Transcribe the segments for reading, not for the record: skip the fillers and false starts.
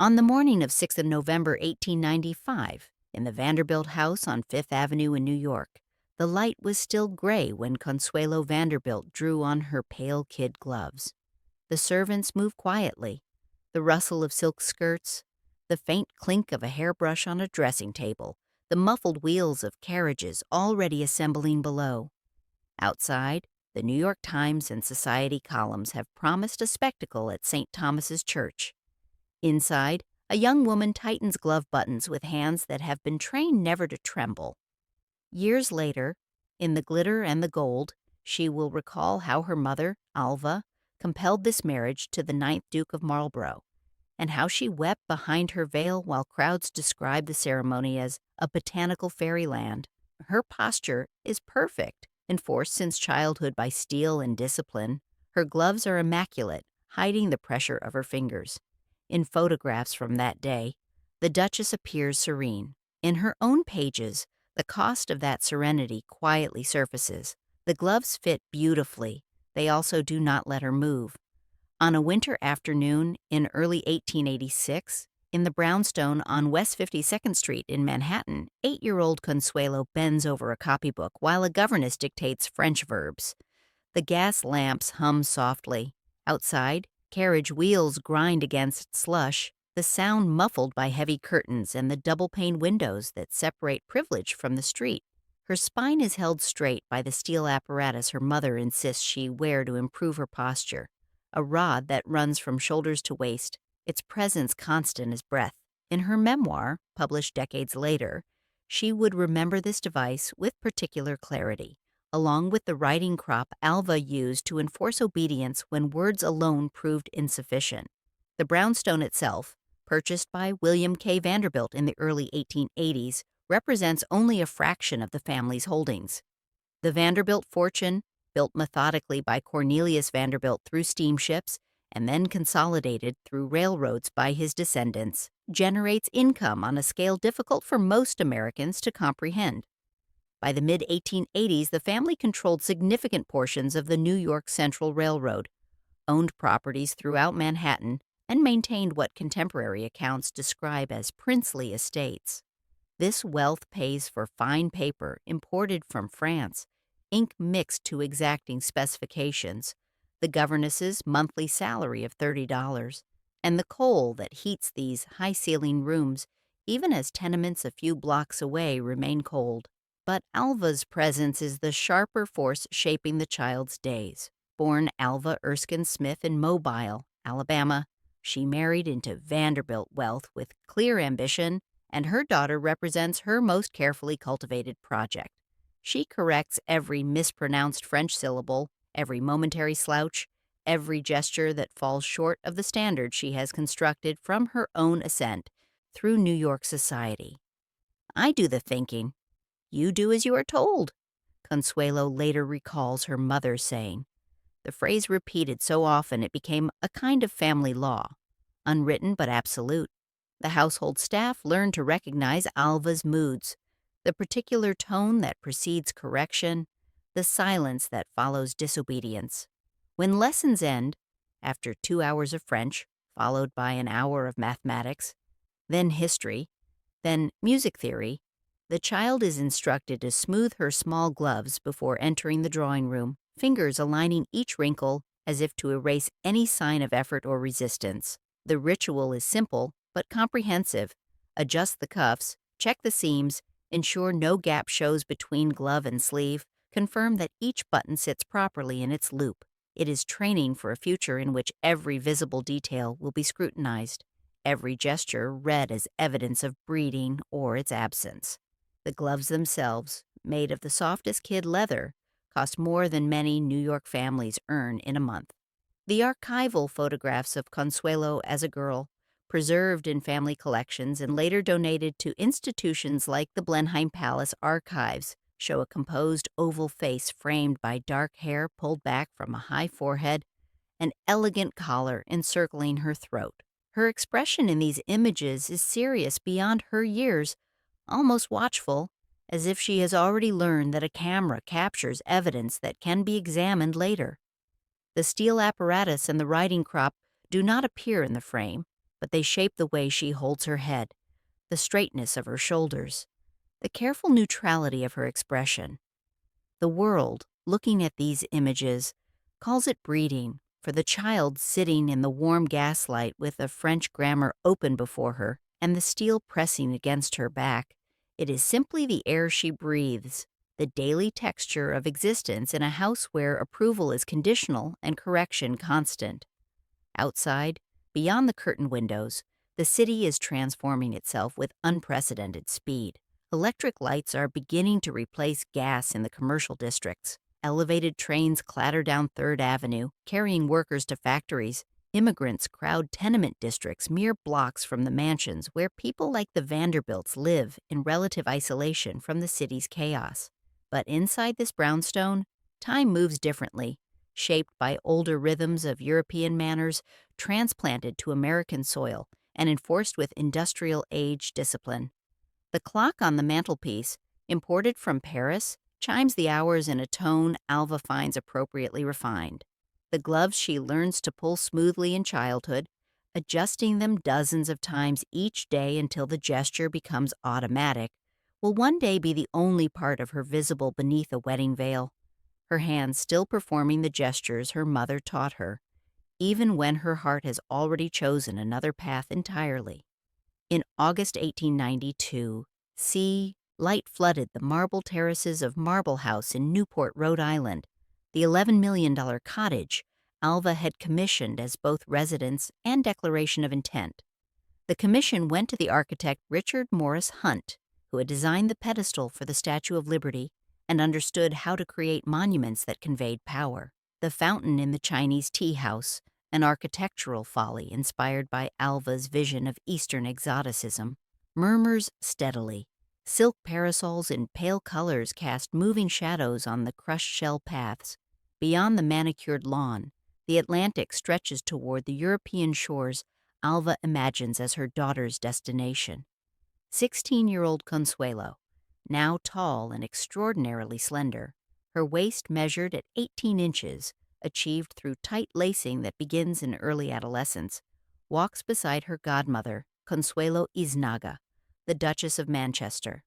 On the morning of 6th of November 1895, in the Vanderbilt house on Fifth Avenue in New York, the light was still gray when Consuelo Vanderbilt drew on her pale kid gloves. The servants moved quietly, the rustle of silk skirts, the faint clink of a hairbrush on a dressing table, the muffled wheels of carriages already assembling below. Outside, the New York Times and Society columns have promised a spectacle at St. Thomas's Church. Inside, a young woman tightens glove buttons with hands that have been trained never to tremble. Years later, in the glitter and the gold, she will recall how her mother, Alva, compelled this marriage to the ninth Duke of Marlborough, and how she wept behind her veil while crowds described the ceremony as a botanical fairyland. Her posture is perfect, enforced since childhood by steel and discipline. Her gloves are immaculate, hiding the pressure of her fingers. In photographs from that day, the Duchess appears serene. In her own pages, the cost of that serenity quietly surfaces. The gloves fit beautifully. They also do not let her move. On a winter afternoon in early 1886, in the brownstone on West 52nd Street in Manhattan, 8-year-old Consuelo bends over a copybook while a governess dictates French verbs. The gas lamps hum softly. Outside, carriage wheels grind against slush, the sound muffled by heavy curtains and the double-pane windows that separate privilege from the street. Her spine is held straight by the steel apparatus her mother insists she wear to improve her posture, a rod that runs from shoulders to waist, its presence constant as breath. In her memoir, published decades later, she would remember this device with particular clarity, along with the riding crop Alva used to enforce obedience when words alone proved insufficient. The brownstone itself, purchased by William K. Vanderbilt in the early 1880s, represents only a fraction of the family's holdings. The Vanderbilt fortune, built methodically by Cornelius Vanderbilt through steamships and then consolidated through railroads by his descendants, generates income on a scale difficult for most Americans to comprehend. By the mid-1880s, the family controlled significant portions of the New York Central Railroad, owned properties throughout Manhattan, and maintained what contemporary accounts describe as princely estates. This wealth pays for fine paper imported from France, ink mixed to exacting specifications, the governess's monthly salary of $30, and the coal that heats these high-ceiling rooms, even as tenements a few blocks away remain cold. But Alva's presence is the sharper force shaping the child's days. Born Alva Erskine Smith in Mobile, Alabama, she married into Vanderbilt wealth with clear ambition, and her daughter represents her most carefully cultivated project. She corrects every mispronounced French syllable, every momentary slouch, every gesture that falls short of the standard she has constructed from her own ascent through New York society. I do the thinking. You do as you are told, Consuelo later recalls her mother saying. The phrase repeated so often it became a kind of family law, unwritten but absolute. The household staff learned to recognize Alva's moods, the particular tone that precedes correction, the silence that follows disobedience. When lessons end, after 2 hours of French, followed by an hour of mathematics, then history, then music theory, the child is instructed to smooth her small gloves before entering the drawing room, fingers aligning each wrinkle as if to erase any sign of effort or resistance. The ritual is simple but comprehensive. Adjust the cuffs, check the seams, ensure no gap shows between glove and sleeve, confirm that each button sits properly in its loop. It is training for a future in which every visible detail will be scrutinized, every gesture read as evidence of breeding or its absence. The gloves themselves, made of the softest kid leather, cost more than many New York families earn in a month. The archival photographs of Consuelo as a girl, preserved in family collections and later donated to institutions like the Blenheim Palace Archives, show a composed oval face framed by dark hair pulled back from a high forehead, an elegant collar encircling her throat. Her expression in these images is serious beyond her years, almost watchful, as if she has already learned that a camera captures evidence that can be examined later. The steel apparatus and the riding crop do not appear in the frame, but they shape the way she holds her head, the straightness of her shoulders, the careful neutrality of her expression. The world, looking at these images, calls it breeding, for the child sitting in the warm gaslight with a French grammar open before her and the steel pressing against her back. It is simply the air she breathes, the daily texture of existence in a house where approval is conditional and correction constant. Outside, beyond the curtain windows, the city is transforming itself with unprecedented speed. Electric lights are beginning to replace gas in the commercial districts. Elevated trains clatter down 3rd Avenue, carrying workers to factories. Immigrants crowd tenement districts mere blocks from the mansions where people like the Vanderbilts live in relative isolation from the city's chaos. But inside this brownstone, time moves differently, shaped by older rhythms of European manners transplanted to American soil and enforced with industrial-age discipline. The clock on the mantelpiece, imported from Paris, chimes the hours in a tone Alva finds appropriately refined. The gloves she learns to pull smoothly in childhood, adjusting them dozens of times each day until the gesture becomes automatic, will one day be the only part of her visible beneath a wedding veil, her hands still performing the gestures her mother taught her, even when her heart has already chosen another path entirely. In August 1892, light flooded the marble terraces of Marble House in Newport, Rhode Island, the $11 million cottage Alva had commissioned as both residence and declaration of intent. The commission went to the architect Richard Morris Hunt, who had designed the pedestal for the Statue of Liberty and understood how to create monuments that conveyed power. The fountain in the Chinese tea house, an architectural folly inspired by Alva's vision of Eastern exoticism, murmurs steadily. Silk parasols in pale colors cast moving shadows on the crushed shell paths. Beyond the manicured lawn, the Atlantic stretches toward the European shores Alva imagines as her daughter's destination. 16-year-old Consuelo, now tall and extraordinarily slender, her waist measured at 18 inches, achieved through tight lacing that begins in early adolescence, walks beside her godmother, Consuelo Iznaga, the Duchess of Manchester.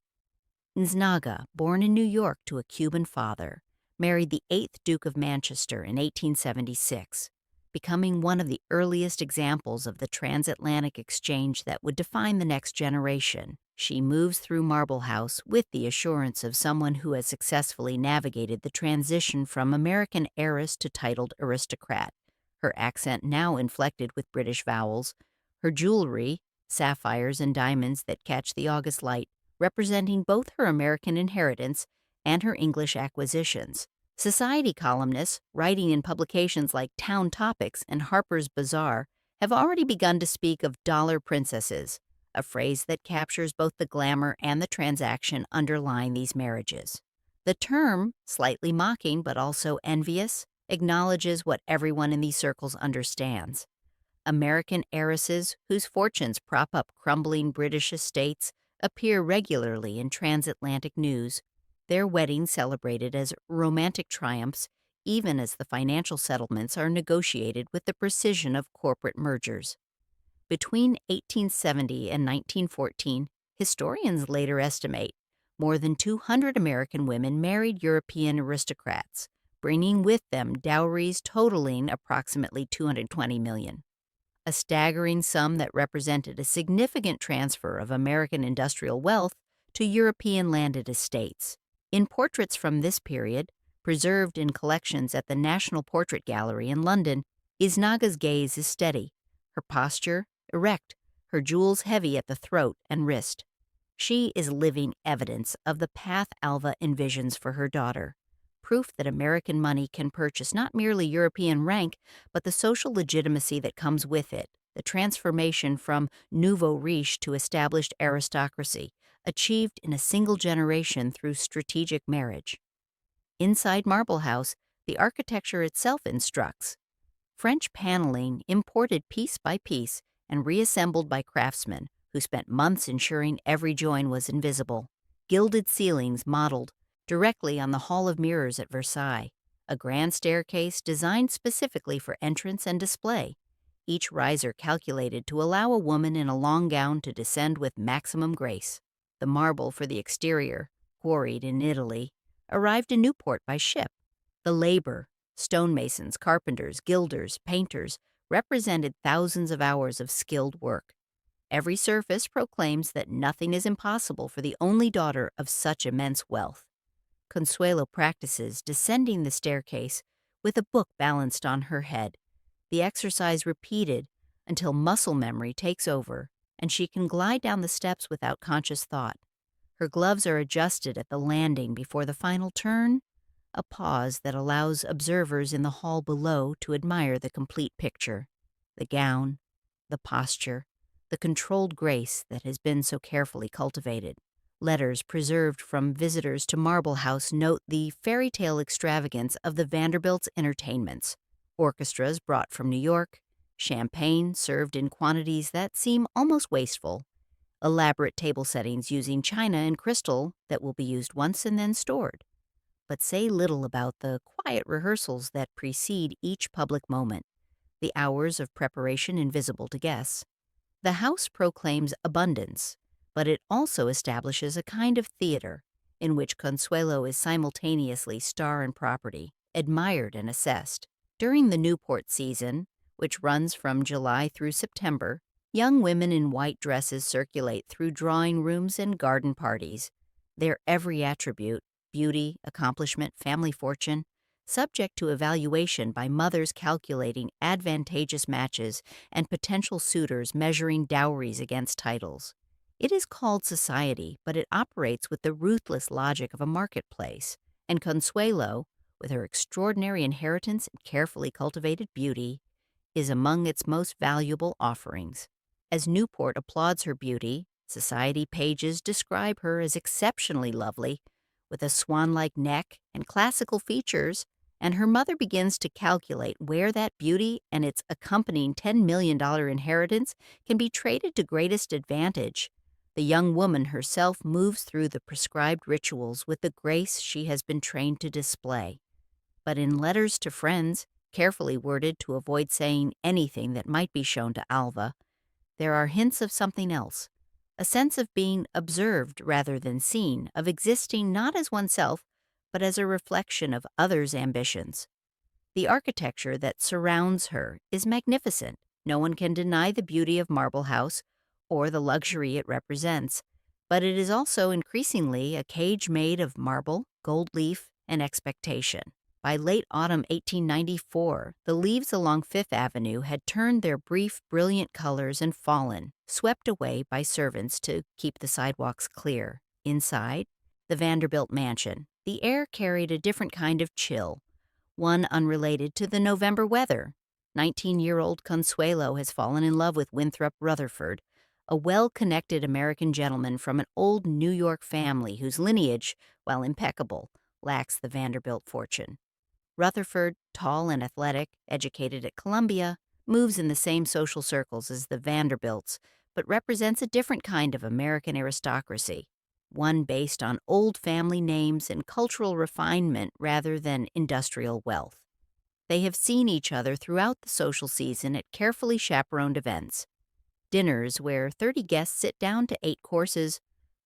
Iznaga, born in New York to a Cuban father, married the 8th Duke of Manchester in 1876, becoming one of the earliest examples of the transatlantic exchange that would define the next generation. She moves through Marble House with the assurance of someone who has successfully navigated the transition from American heiress to titled aristocrat, her accent now inflected with British vowels, her jewelry, sapphires and diamonds that catch the August light, representing both her American inheritance and her English acquisitions. Society columnists, writing in publications like Town Topics and Harper's Bazaar, have already begun to speak of dollar princesses, a phrase that captures both the glamour and the transaction underlying these marriages. The term, slightly mocking but also envious, acknowledges what everyone in these circles understands. American heiresses whose fortunes prop up crumbling British estates appear regularly in transatlantic news, their weddings celebrated as romantic triumphs even as the financial settlements are negotiated with the precision of corporate mergers. Between 1870 and 1914, historians later estimate more than 200 American women married European aristocrats, bringing with them dowries totaling approximately $220 million. A staggering sum that represented a significant transfer of American industrial wealth to European landed estates. In portraits from this period, preserved in collections at the National Portrait Gallery in London, Iznaga's gaze is steady, her posture erect, her jewels heavy at the throat and wrist. She is living evidence of the path Alva envisions for her daughter, proof that American money can purchase not merely European rank, but the social legitimacy that comes with it, the transformation from nouveau riche to established aristocracy, achieved in a single generation through strategic marriage. Inside Marble House, the architecture itself instructs. French paneling imported piece by piece and reassembled by craftsmen who spent months ensuring every join was invisible. Gilded ceilings modeled directly on the Hall of Mirrors at Versailles, a grand staircase designed specifically for entrance and display, each riser calculated to allow a woman in a long gown to descend with maximum grace. The marble for the exterior, quarried in Italy, arrived in Newport by ship. The labor, stonemasons, carpenters, gilders, painters, represented thousands of hours of skilled work. Every surface proclaims that nothing is impossible for the only daughter of such immense wealth. Consuelo practices descending the staircase with a book balanced on her head, the exercise repeated until muscle memory takes over and she can glide down the steps without conscious thought. Her gloves are adjusted at the landing before the final turn, a pause that allows observers in the hall below to admire the complete picture, the gown, the posture, the controlled grace that has been so carefully cultivated. Letters preserved from visitors to Marble House note the fairy tale extravagance of the Vanderbilts' entertainments. Orchestras brought from New York, champagne served in quantities that seem almost wasteful, elaborate table settings using china and crystal that will be used once and then stored, but say little about the quiet rehearsals that precede each public moment, the hours of preparation invisible to guests. The house proclaims abundance, but it also establishes a kind of theater in which Consuelo is simultaneously star and property, admired and assessed. During the Newport season, which runs from July through September, young women in white dresses circulate through drawing rooms and garden parties. Their every attribute, beauty, accomplishment, family fortune, subject to evaluation by mothers calculating advantageous matches and potential suitors measuring dowries against titles. It is called society, but it operates with the ruthless logic of a marketplace, and Consuelo, with her extraordinary inheritance and carefully cultivated beauty, is among its most valuable offerings. As Newport applauds her beauty, society pages describe her as exceptionally lovely, with a swan-like neck and classical features, and her mother begins to calculate where that beauty and its accompanying $10 million inheritance can be traded to greatest advantage. The young woman herself moves through the prescribed rituals with the grace she has been trained to display. But in letters to friends, carefully worded to avoid saying anything that might be shown to Alva, there are hints of something else, a sense of being observed rather than seen, of existing not as oneself, but as a reflection of others' ambitions. The architecture that surrounds her is magnificent. No one can deny the beauty of Marble House or the luxury it represents, but it is also increasingly a cage made of marble, gold leaf, and expectation. By late autumn 1894, the leaves along Fifth Avenue had turned their brief, brilliant colors and fallen, swept away by servants to keep the sidewalks clear. Inside, the Vanderbilt mansion, the air carried a different kind of chill, one unrelated to the November weather. 19-year-old Consuelo has fallen in love with Winthrop Rutherford, a well-connected American gentleman from an old New York family whose lineage, while impeccable, lacks the Vanderbilt fortune. Rutherford, tall and athletic, educated at Columbia, moves in the same social circles as the Vanderbilts, but represents a different kind of American aristocracy, one based on old family names and cultural refinement rather than industrial wealth. They have seen each other throughout the social season at carefully chaperoned events. Dinners where 30 guests sit down to 8 courses,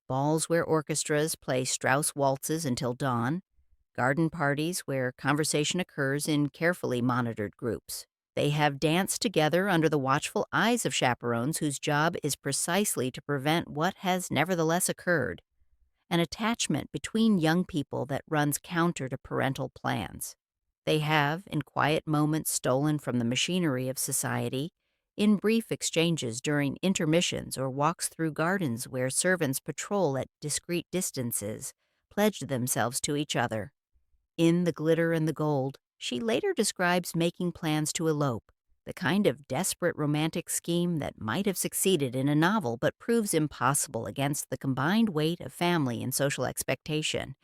balls where orchestras play Strauss waltzes until dawn, garden parties where conversation occurs in carefully monitored groups. They have danced together under the watchful eyes of chaperones whose job is precisely to prevent what has nevertheless occurred, an attachment between young people that runs counter to parental plans. They have, in quiet moments stolen from the machinery of society, in brief exchanges during intermissions or walks through gardens where servants patrol at discreet distances, pledged themselves to each other. In The Glitter and the Gold, she later describes making plans to elope, the kind of desperate romantic scheme that might have succeeded in a novel but proves impossible against the combined weight of family and social expectation.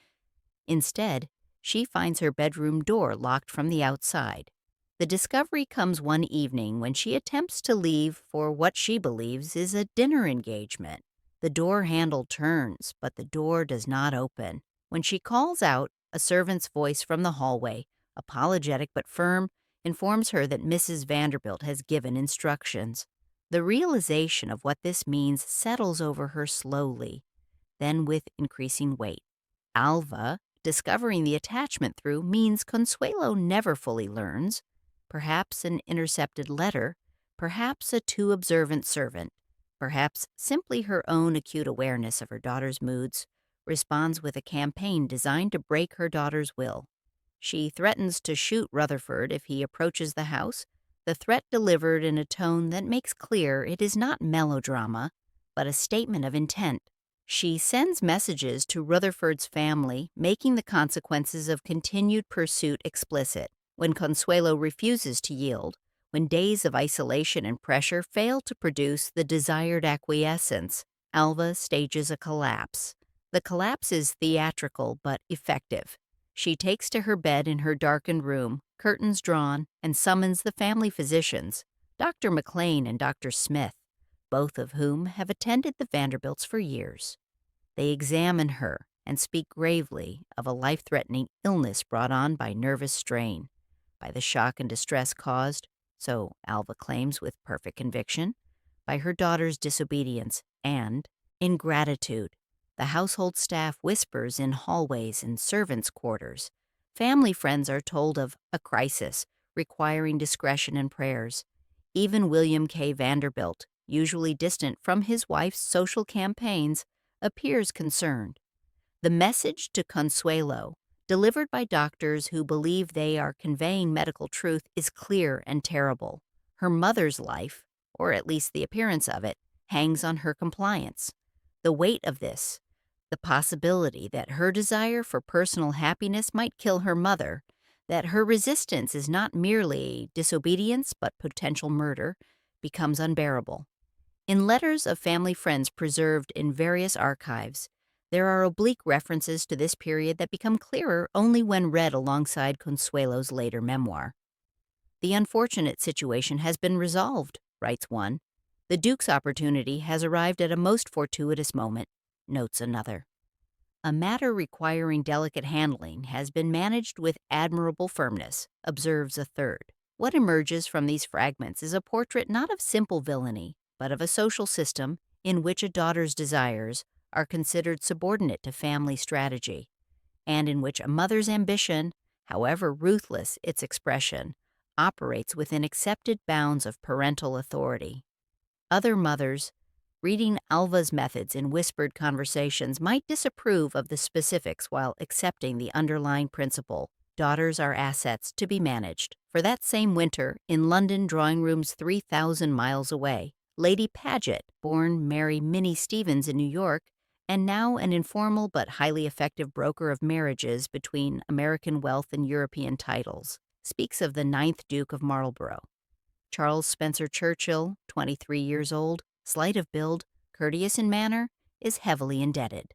Instead, she finds her bedroom door locked from the outside. The discovery comes one evening when she attempts to leave for what she believes is a dinner engagement. The door handle turns, but the door does not open. When she calls out, a servant's voice from the hallway, apologetic but firm, informs her that Mrs. Vanderbilt has given instructions. The realization of what this means settles over her slowly, then with increasing weight. Alva, discovering the attachment through, means Consuelo never fully learns. Perhaps an intercepted letter, perhaps a too observant servant, perhaps simply her own acute awareness of her daughter's moods, responds with a campaign designed to break her daughter's will. She threatens to shoot Rutherford if he approaches the house, the threat delivered in a tone that makes clear it is not melodrama, but a statement of intent. She sends messages to Rutherford's family, making the consequences of continued pursuit explicit. When Consuelo refuses to yield, when days of isolation and pressure fail to produce the desired acquiescence, Alva stages a collapse. The collapse is theatrical but effective. She takes to her bed in her darkened room, curtains drawn, and summons the family physicians, Dr. McLean and Dr. Smith, both of whom have attended the Vanderbilts for years. They examine her and speak gravely of a life-threatening illness brought on by nervous strain, by the shock and distress caused, so Alva claims with perfect conviction, by her daughter's disobedience and ingratitude. The household staff whispers in hallways and servants' quarters. Family friends are told of a crisis requiring discretion and prayers. Even William K. Vanderbilt, usually distant from his wife's social campaigns, appears concerned. The message to Consuelo, delivered by doctors who believe they are conveying medical truth, is clear and terrible. Her mother's life, or at least the appearance of it, hangs on her compliance. The weight of this, the possibility that her desire for personal happiness might kill her mother, that her resistance is not merely disobedience but potential murder, becomes unbearable. In letters of family friends preserved in various archives, there are oblique references to this period that become clearer only when read alongside Consuelo's later memoir. "The unfortunate situation has been resolved," writes one. "The Duke's opportunity has arrived at a most fortuitous moment," notes another. "A matter requiring delicate handling has been managed with admirable firmness," observes a third. What emerges from these fragments is a portrait not of simple villainy, but of a social system in which a daughter's desires are considered subordinate to family strategy, and in which a mother's ambition, however ruthless its expression, operates within accepted bounds of parental authority. Other mothers, reading Alva's methods in whispered conversations, might disapprove of the specifics while accepting the underlying principle: daughters are assets to be managed. For that same winter, in London drawing rooms 3,000 miles away, Lady Paget, born Mary Minnie Stevens in New York, and now an informal but highly effective broker of marriages between American wealth and European titles, speaks of the 9th Duke of Marlborough. Charles Spencer Churchill, 23 years old, slight of build, courteous in manner, is heavily indebted.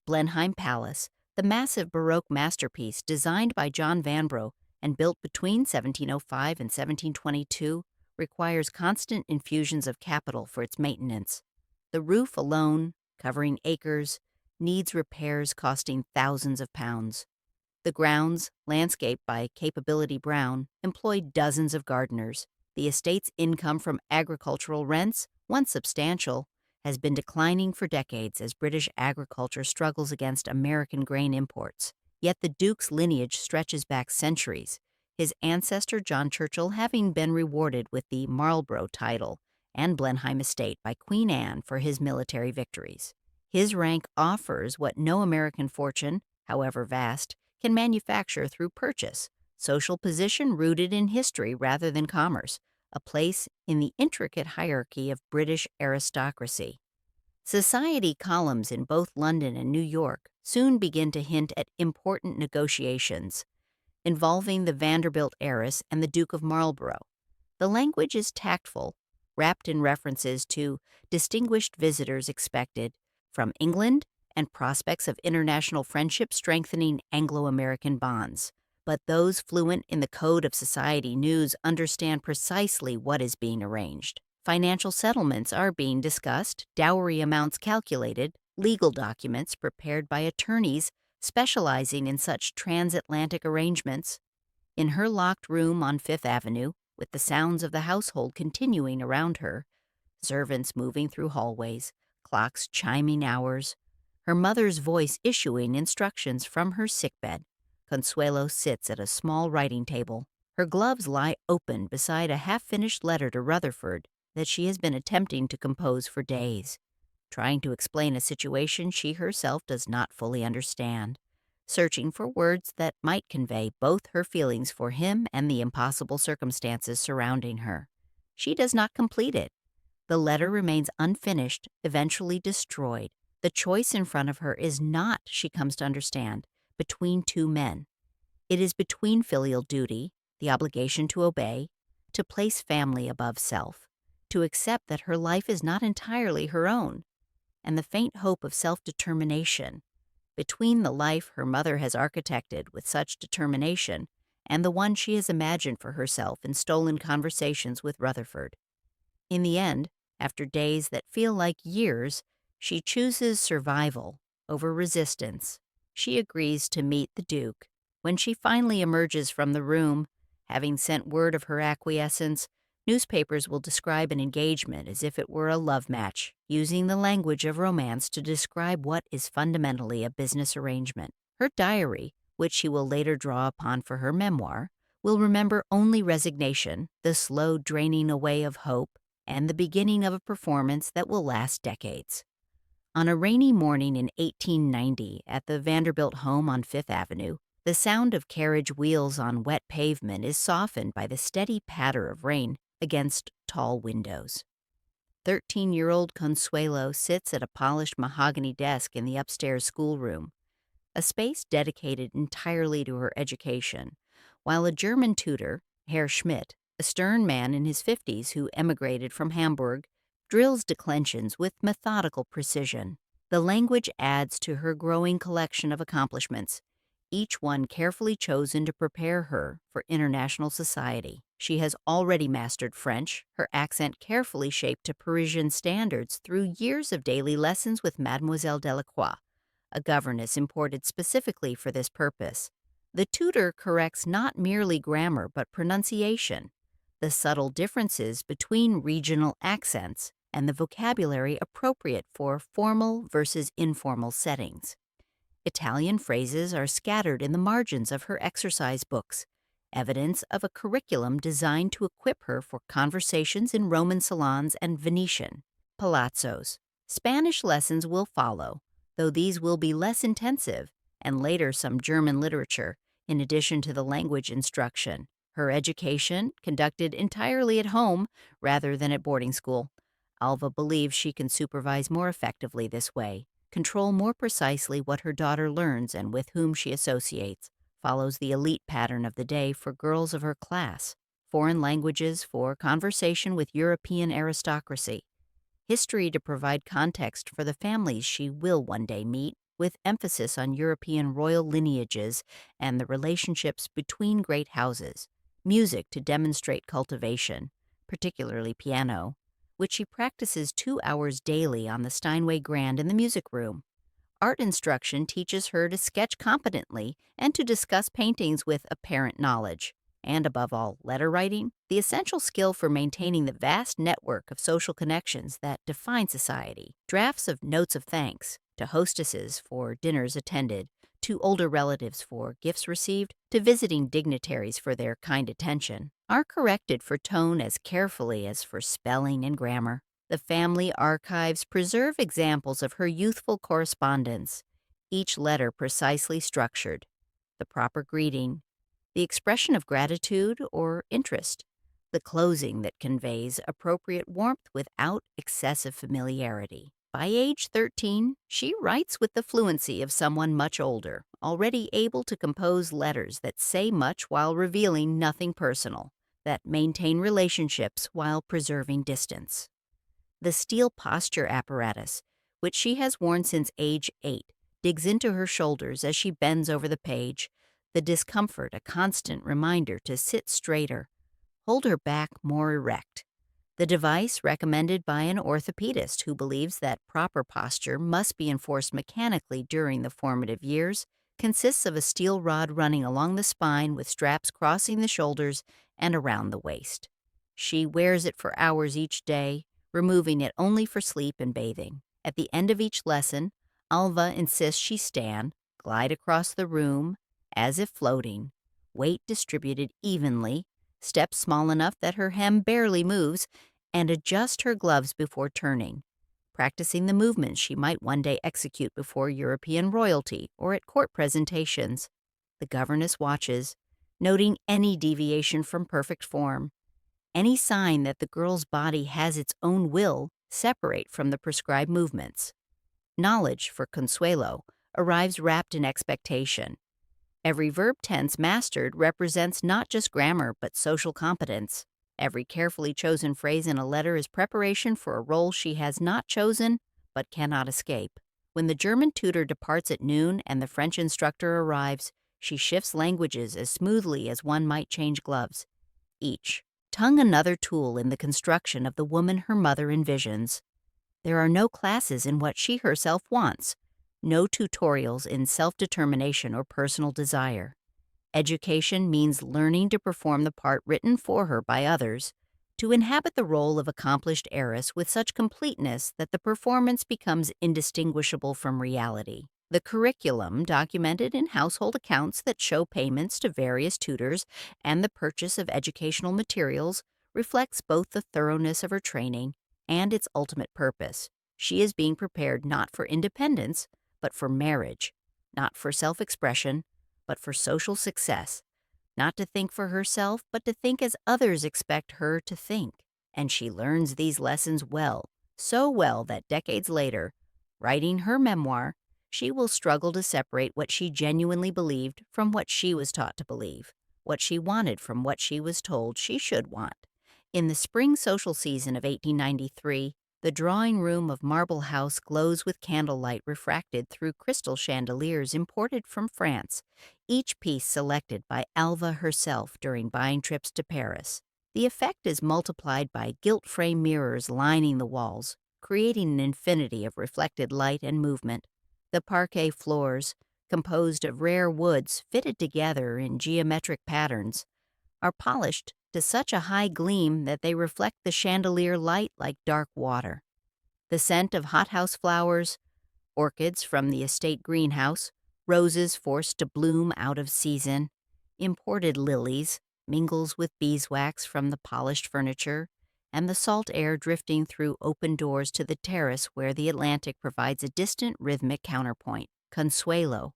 Blenheim Palace, the massive Baroque masterpiece designed by John Vanbrugh and built between 1705 and 1722, requires constant infusions of capital for its maintenance. The roof alone, covering acres, needs repairs costing thousands of pounds. The grounds, landscaped by Capability Brown, employed dozens of gardeners. The estate's income from agricultural rents, once substantial, has been declining for decades as British agriculture struggles against American grain imports. Yet the Duke's lineage stretches back centuries, his ancestor John Churchill having been rewarded with the Marlborough title and Blenheim estate by Queen Anne for his military victories. His rank offers what no American fortune, however vast, can manufacture through purchase: social position rooted in history rather than commerce, a place in the intricate hierarchy of British aristocracy. Society columns in both London and New York soon begin to hint at important negotiations involving the Vanderbilt heiress and the Duke of Marlborough. The language is tactful, wrapped in references to distinguished visitors expected from England and prospects of international friendship strengthening Anglo-American bonds. But those fluent in the code of society news understand precisely what is being arranged. Financial settlements are being discussed, dowry amounts calculated, legal documents prepared by attorneys specializing in such transatlantic arrangements. In her locked room on Fifth Avenue, with the sounds of the household continuing around her, servants moving through hallways, clocks chiming hours, her mother's voice issuing instructions from her sickbed, Consuelo sits at a small writing table. Her gloves lie open beside a half-finished letter to Rutherford that she has been attempting to compose for days, trying to explain a situation she herself does not fully understand, searching for words that might convey both her feelings for him and the impossible circumstances surrounding her. She does not complete it. The letter remains unfinished, eventually destroyed. The choice in front of her is not, she comes to understand, between two men. It is between filial duty, the obligation to obey, to place family above self, to accept that her life is not entirely her own, and the faint hope of self-determination, between the life her mother has architected with such determination and the one she has imagined for herself in stolen conversations with Rutherford. In the end, after days that feel like years, she chooses survival over resistance. She agrees to meet the Duke. When she finally emerges from the room, having sent word of her acquiescence, newspapers will describe an engagement as if it were a love match, using the language of romance to describe what is fundamentally a business arrangement. Her diary, which she will later draw upon for her memoir, will remember only resignation, the slow draining away of hope, and the beginning of a performance that will last decades. On a rainy morning in 1890 at the Vanderbilt home on Fifth Avenue, the sound of carriage wheels on wet pavement is softened by the steady patter of rain against tall windows. 13-year-old Consuelo sits at a polished mahogany desk in the upstairs schoolroom, a space dedicated entirely to her education, while a German tutor, Herr Schmidt, a stern man in his 50s who emigrated from Hamburg, drills declensions with methodical precision. The language adds to her growing collection of accomplishments, each one carefully chosen to prepare her for international society. She has already mastered French, her accent carefully shaped to Parisian standards through years of daily lessons with Mademoiselle Delacroix, a governess imported specifically for this purpose. The tutor corrects not merely grammar but pronunciation, the subtle differences between regional accents, and the vocabulary appropriate for formal versus informal settings. Italian phrases are scattered in the margins of her exercise books, evidence of a curriculum designed to equip her for conversations in Roman salons and Venetian palazzos. Spanish lessons will follow, though these will be less intensive, and later some German literature, in addition to the language instruction. Her education, conducted entirely at home rather than at boarding school. Alva believes she can supervise more effectively this way, control more precisely what her daughter learns and with whom she associates, follows the elite pattern of the day for girls of her class, foreign languages for conversation with European aristocracy, history to provide context for the families she will one day meet, with emphasis on European royal lineages and the relationships between great houses, music to demonstrate cultivation, particularly piano, which she practices 2 hours daily on the Steinway Grand in the music room. Art instruction teaches her to sketch competently and to discuss paintings with apparent knowledge. And above all, letter writing, the essential skill for maintaining the vast network of social connections that define society. Drafts of notes of thanks to hostesses for dinners attended, to older relatives for gifts received, to visiting dignitaries for their kind attention, are corrected for tone as carefully as for spelling and grammar. The family archives preserve examples of her youthful correspondence, each letter precisely structured, the proper greeting, the expression of gratitude or interest, the closing that conveys appropriate warmth without excessive familiarity. By age 13, she writes with the fluency of someone much older, already able to compose letters that say much while revealing nothing personal, that maintain relationships while preserving distance. The steel posture apparatus, which she has worn since age 8, digs into her shoulders as she bends over the page, the discomfort a constant reminder to sit straighter, hold her back more erect. The device recommended by an orthopedist who believes that proper posture must be enforced mechanically during the formative years consists of a steel rod running along the spine with straps crossing the shoulders and around the waist. She wears it for hours each day, removing it only for sleep and bathing. At the end of each lesson, Alva insists she stand, glide across the room, as if floating, weight distributed evenly, steps small enough that her hem barely moves, and adjust her gloves before turning, practicing the movements she might one day execute before European royalty or at court presentations. The governess watches, noting any deviation from perfect form, any sign that the girl's body has its own will separate from the prescribed movements. Knowledge, for Consuelo, arrives wrapped in expectation. Every verb tense mastered represents not just grammar but social competence. Every carefully chosen phrase in a letter is preparation for a role she has not chosen but cannot escape. When the German tutor departs at noon and the French instructor arrives, she shifts languages as smoothly as one might change gloves. Each tongue another tool in the construction of the woman her mother envisions. There are no classes in what she herself wants, no tutorials in self-determination or personal desire. Education means learning to perform the part written for her by others, to inhabit the role of accomplished heiress with such completeness that the performance becomes indistinguishable from reality. The curriculum, documented in household accounts that show payments to various tutors and the purchase of educational materials, reflects both the thoroughness of her training and its ultimate purpose. She is being prepared not for independence, but for marriage, not for self-expression, but for social success, not to think for herself, but to think as others expect her to think. And she learns these lessons well, so well that decades later, writing her memoir, she will struggle to separate what she genuinely believed from what she was taught to believe, what she wanted from what she was told she should want. In the spring social season of 1893, the drawing room of Marble House glows with candlelight refracted through crystal chandeliers imported from France, each piece selected by Alva herself during buying trips to Paris. The effect is multiplied by gilt-frame mirrors lining the walls, creating an infinity of reflected light and movement. The parquet floors, composed of rare woods fitted together in geometric patterns, are polished to such a high gleam that they reflect the chandelier light like dark water. The scent of hothouse flowers, orchids from the estate greenhouse, roses forced to bloom out of season, imported lilies, mingles with beeswax from the polished furniture, and the salt air drifting through open doors to the terrace where the Atlantic provides a distant rhythmic counterpoint. Consuelo,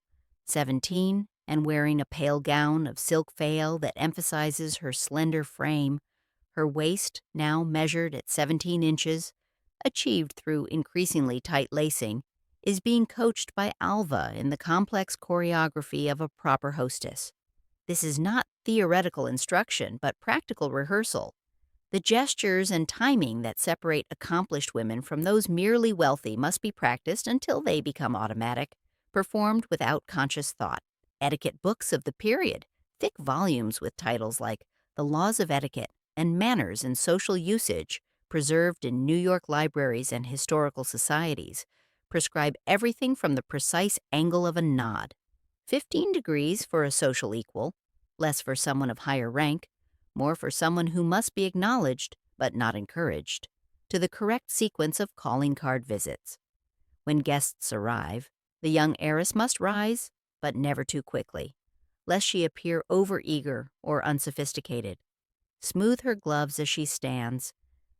17, and wearing a pale gown of silk veil that emphasizes her slender frame, her waist now measured at 17 inches, achieved through increasingly tight lacing, is being coached by Alva in the complex choreography of a proper hostess. This is not theoretical instruction, but practical rehearsal. The gestures and timing that separate accomplished women from those merely wealthy must be practiced until they become automatic, performed without conscious thought. Etiquette books of the period, thick volumes with titles like The Laws of Etiquette and Manners and Social Usage, preserved in New York libraries and historical societies, prescribe everything from the precise angle of a nod, 15 degrees for a social equal, less for someone of higher rank, more for someone who must be acknowledged but not encouraged, to the correct sequence of calling card visits. When guests arrive, the young heiress must rise, but never too quickly, lest she appear overeager or unsophisticated. Smooth her gloves as she stands,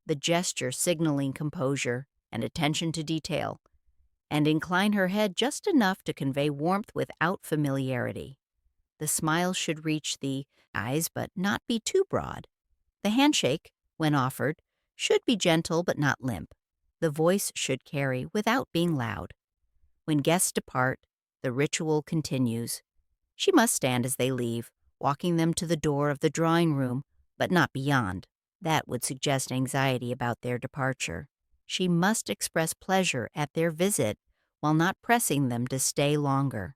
the gesture signaling composure and attention to detail, and incline her head just enough to convey warmth without familiarity. The smile should reach the eyes but not be too broad. The handshake, when offered, should be gentle but not limp. The voice should carry without being loud. When guests depart, the ritual continues. She must stand as they leave, walking them to the door of the drawing room, but not beyond. That would suggest anxiety about their departure. She must express pleasure at their visit while not pressing them to stay longer.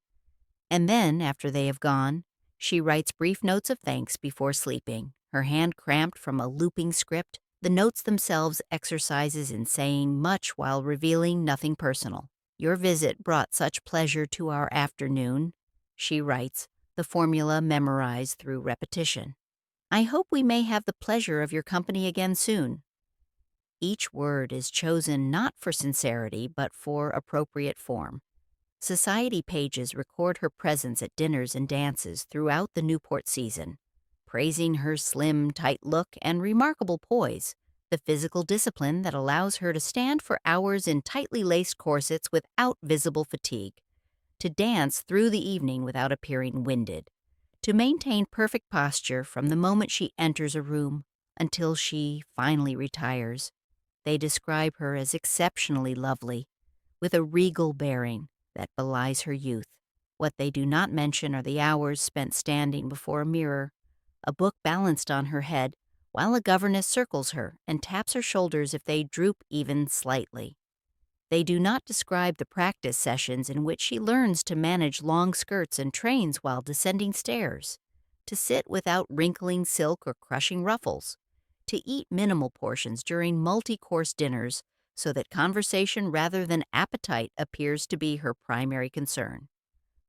And then, after they have gone, she writes brief notes of thanks before sleeping, her hand cramped from a looping script, the notes themselves exercises in saying much while revealing nothing personal. Your visit brought such pleasure to our afternoon. She writes, the formula memorized through repetition. I hope we may have the pleasure of your company again soon. Each word is chosen not for sincerity, but for appropriate form. Society pages record her presence at dinners and dances throughout the Newport season, praising her slim, tight look and remarkable poise, the physical discipline that allows her to stand for hours in tightly laced corsets without visible fatigue, to dance through the evening without appearing winded, to maintain perfect posture from the moment she enters a room until she finally retires. They describe her as exceptionally lovely, with a regal bearing that belies her youth. What they do not mention are the hours spent standing before a mirror, a book balanced on her head, while a governess circles her and taps her shoulders if they droop even slightly. They do not describe the practice sessions in which she learns to manage long skirts and trains while descending stairs, to sit without wrinkling silk or crushing ruffles, to eat minimal portions during multi-course dinners so that conversation rather than appetite appears to be her primary concern.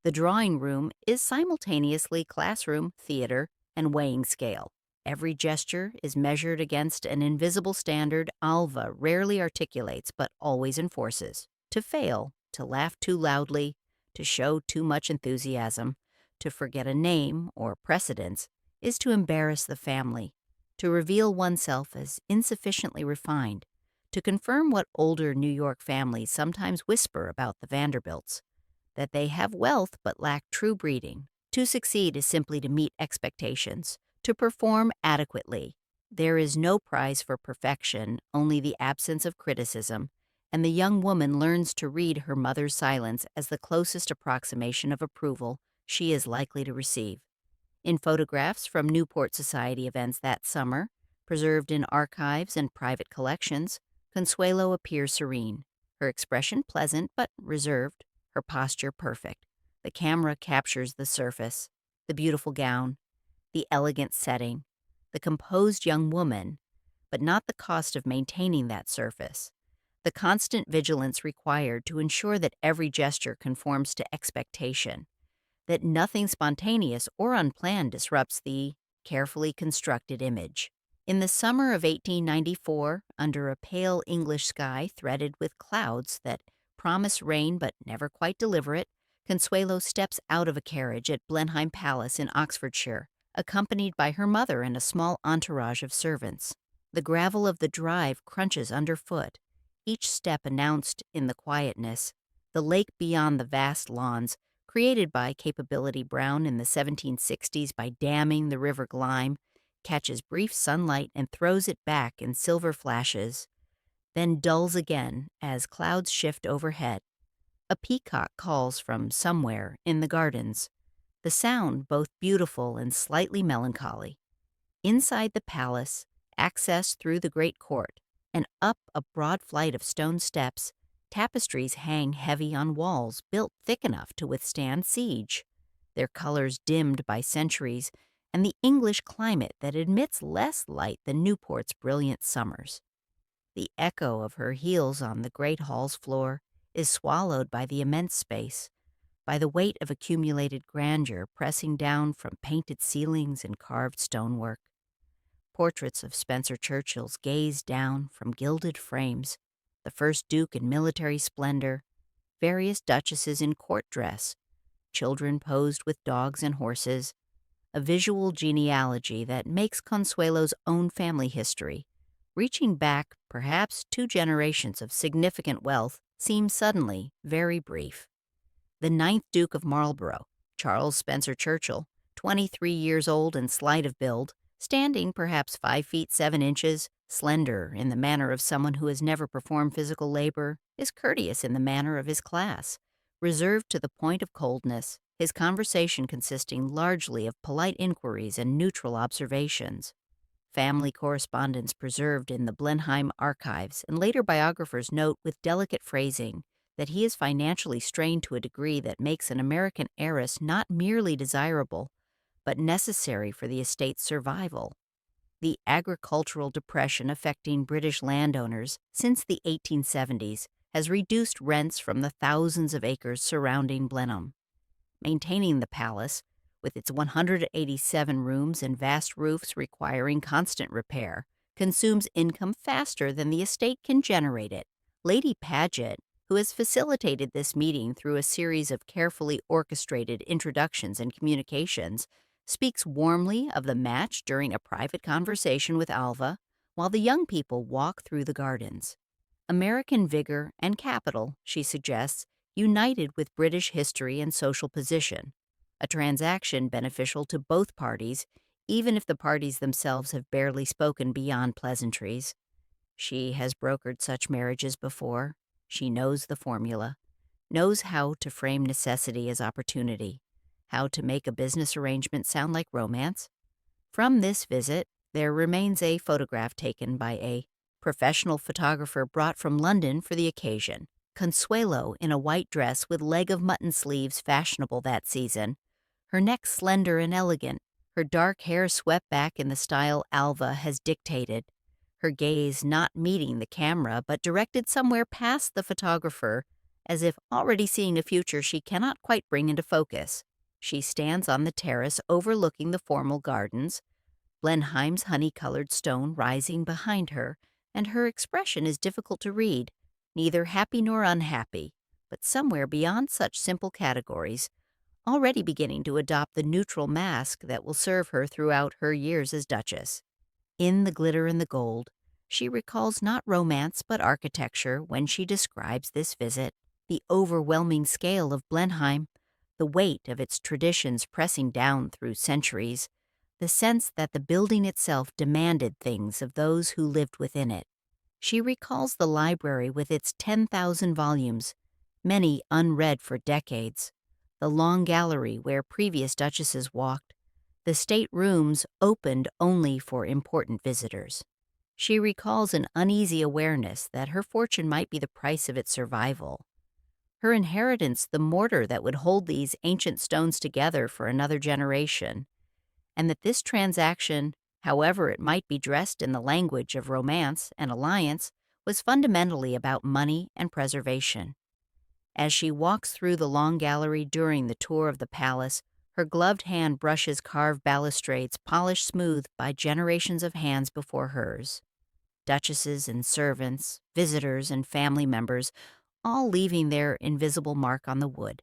The drawing room is simultaneously classroom, theater, and weighing scale. Every gesture is measured against an invisible standard Alva rarely articulates but always enforces. To fail, to laugh too loudly, to show too much enthusiasm, to forget a name or precedence is to embarrass the family, to reveal oneself as insufficiently refined, to confirm what older New York families sometimes whisper about the Vanderbilts, that they have wealth but lack true breeding. To succeed is simply to meet expectations, to perform adequately. There is no prize for perfection, only the absence of criticism, and the young woman learns to read her mother's silence as the closest approximation of approval she is likely to receive. In photographs from Newport Society events that summer, preserved in archives and private collections, Consuelo appears serene, her expression pleasant but reserved, her posture perfect. The camera captures the surface, the beautiful gown, the elegant setting, the composed young woman, but not the cost of maintaining that surface, the constant vigilance required to ensure that every gesture conforms to expectation, that nothing spontaneous or unplanned disrupts the carefully constructed image. In the summer of 1894, under a pale English sky threaded with clouds that promise rain but never quite deliver it, Consuelo steps out of a carriage at Blenheim Palace in Oxfordshire, accompanied by her mother and a small entourage of servants. The gravel of the drive crunches underfoot, each step announced in the quietness. The lake beyond the vast lawns, created by Capability Brown in the 1760s by damming the River Glyme, catches brief sunlight and throws it back in silver flashes, then dulls again as clouds shift overhead. A peacock calls from somewhere in the gardens, the sound both beautiful and slightly melancholy. Inside the palace, access through the great court, and up a broad flight of stone steps, tapestries hang heavy on walls built thick enough to withstand siege, their colors dimmed by centuries and the English climate that admits less light than Newport's brilliant summers. The echo of her heels on the great hall's floor is swallowed by the immense space, by the weight of accumulated grandeur pressing down from painted ceilings and carved stonework. Portraits of Spencer Churchills gaze down from gilded frames, the first Duke in military splendor, various duchesses in court dress, children posed with dogs and horses, a visual genealogy that makes Consuelo's own family history, reaching back perhaps 2 generations of significant wealth, seems suddenly very brief. The 9th Duke of Marlborough, Charles Spencer Churchill, 23 years old and slight of build, standing perhaps 5 feet 7 inches, slender in the manner of someone who has never performed physical labor, is courteous in the manner of his class, reserved to the point of coldness, his conversation consisting largely of polite inquiries and neutral observations. Family correspondence preserved in the Blenheim archives, and later biographers note with delicate phrasing that he is financially strained to a degree that makes an American heiress not merely desirable, but necessary for the estate's survival. The agricultural depression affecting British landowners since the 1870s has reduced rents from the thousands of acres surrounding Blenheim. Maintaining the palace, with its 187 rooms and vast roofs requiring constant repair, consumes income faster than the estate can generate it. Lady Paget, who has facilitated this meeting through a series of carefully orchestrated introductions and communications, speaks warmly of the match during a private conversation with Alva while the young people walk through the gardens. American vigor and capital, she suggests, united with British history and social position, a transaction beneficial to both parties, even if the parties themselves have barely spoken beyond pleasantries. She has brokered such marriages before. She knows the formula, knows how to frame necessity as opportunity, how to make a business arrangement sound like romance. From this visit, there remains a photograph taken by a professional photographer brought from London for the occasion. Consuelo in a white dress with leg of mutton sleeves fashionable that season, her neck slender and elegant, her dark hair swept back in the style Alva has dictated, her gaze not meeting the camera but directed somewhere past the photographer, as if already seeing a future she cannot quite bring into focus. She stands on the terrace overlooking the formal gardens, Blenheim's honey-colored stone rising behind her, and her expression is difficult to read, neither happy nor unhappy, but somewhere beyond such simple categories, already beginning to adopt the neutral mask that will serve her throughout her years as Duchess. In The Glitter and the Gold, she recalls not romance but architecture when she describes this visit, the overwhelming scale of Blenheim, the weight of its traditions pressing down through centuries, the sense that the building itself demanded things of those who lived within it. She recalls the library with its 10,000 volumes, many unread for decades, the long gallery where previous duchesses walked, the state rooms opened only for important visitors. She recalls an uneasy awareness that her fortune might be the price of its survival. Her inheritance the mortar that would hold these ancient stones together for another generation, and that this transaction, however it might be dressed in the language of romance and alliance, was fundamentally about money and preservation. As she walks through the long gallery during the tour of the palace, her gloved hand brushes carved balustrades polished smooth by generations of hands before hers. Duchesses and servants, visitors and family members, all leaving their invisible mark on the wood.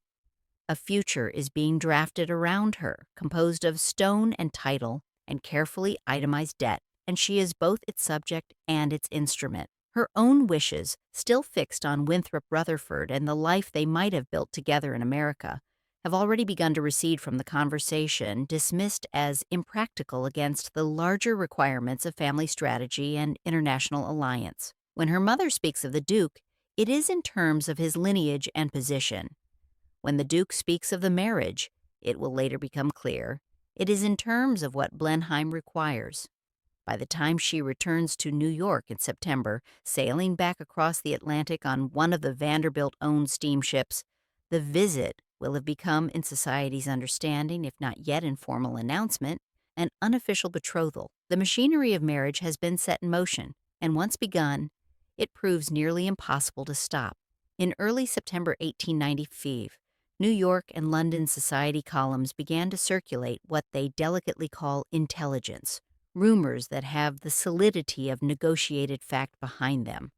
A future is being drafted around her, composed of stone and title and carefully itemized debt, and she is both its subject and its instrument. Her own wishes, still fixed on Winthrop Rutherford and the life they might have built together in America, have already begun to recede from the conversation, dismissed as impractical against the larger requirements of family strategy and international alliance. When her mother speaks of the Duke, it is in terms of his lineage and position. When the Duke speaks of the marriage, it will later become clear, it is in terms of what Blenheim requires. By the time she returns to New York in September, sailing back across the Atlantic on one of the Vanderbilt-owned steamships, the visit will have become, in society's understanding, if not yet in formal announcement, an unofficial betrothal. The machinery of marriage has been set in motion, and once begun, it proves nearly impossible to stop. In early September 1895, New York and London society columns began to circulate what they delicately call intelligence, rumors that have the solidity of negotiated fact behind them.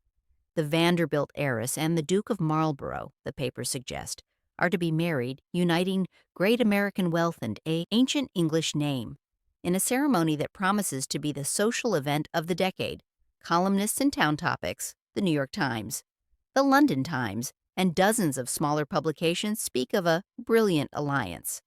The Vanderbilt heiress and the Duke of Marlborough, the papers suggest, are to be married, uniting great American wealth and an ancient English name, in a ceremony that promises to be the social event of the decade. Columnists in Town Topics, the New York Times, the London Times, and dozens of smaller publications speak of a brilliant alliance,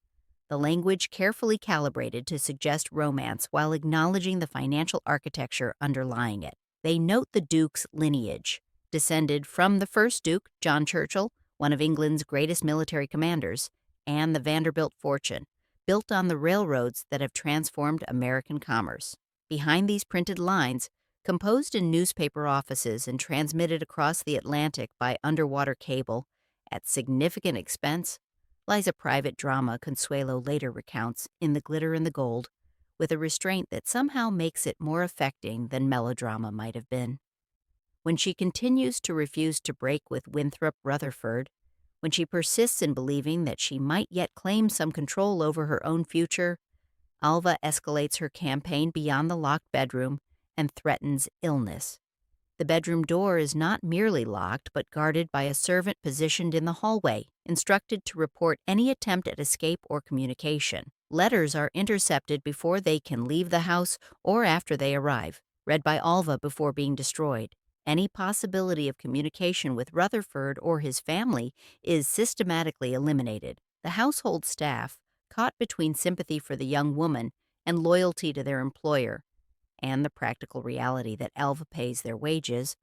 the language carefully calibrated to suggest romance while acknowledging the financial architecture underlying it. They note the Duke's lineage, descended from the first Duke, John Churchill, one of England's greatest military commanders, and the Vanderbilt fortune, built on the railroads that have transformed American commerce. Behind these printed lines, composed in newspaper offices and transmitted across the Atlantic by underwater cable, at significant expense, lies a private drama Consuelo later recounts in The Glitter and the Gold, with a restraint that somehow makes it more affecting than melodrama might have been. When she continues to refuse to break with Winthrop Rutherford, When she persists in believing that she might yet claim some control over her own future, Alva escalates her campaign beyond the locked bedroom and threatens illness. The bedroom door is not merely locked, but guarded by a servant positioned in the hallway, instructed to report any attempt at escape or communication. Letters are intercepted before they can leave the house or after they arrive, read by Alva before being destroyed. Any possibility of communication with Rutherford or his family is systematically eliminated. The household staff, caught between sympathy for the young woman and loyalty to their employer, and the practical reality that Alva pays their wages,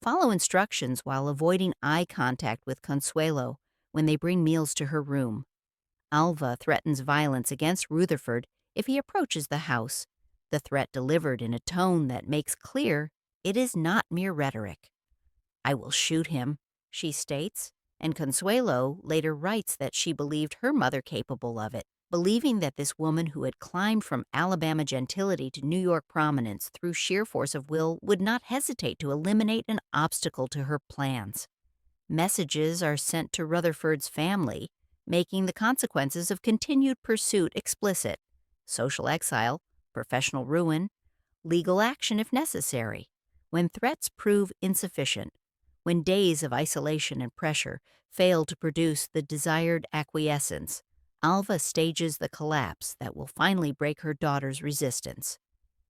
follow instructions while avoiding eye contact with Consuelo when they bring meals to her room. Alva threatens violence against Rutherford if he approaches the house, the threat delivered in a tone that makes clear it is not mere rhetoric. "I will shoot him," she states, and Consuelo later writes that she believed her mother capable of it, believing that this woman who had climbed from Alabama gentility to New York prominence through sheer force of will would not hesitate to eliminate an obstacle to her plans. Messages are sent to Rutherford's family, making the consequences of continued pursuit explicit: social exile, professional ruin, legal action if necessary. When threats prove insufficient, when days of isolation and pressure fail to produce the desired acquiescence, Alva stages the collapse that will finally break her daughter's resistance.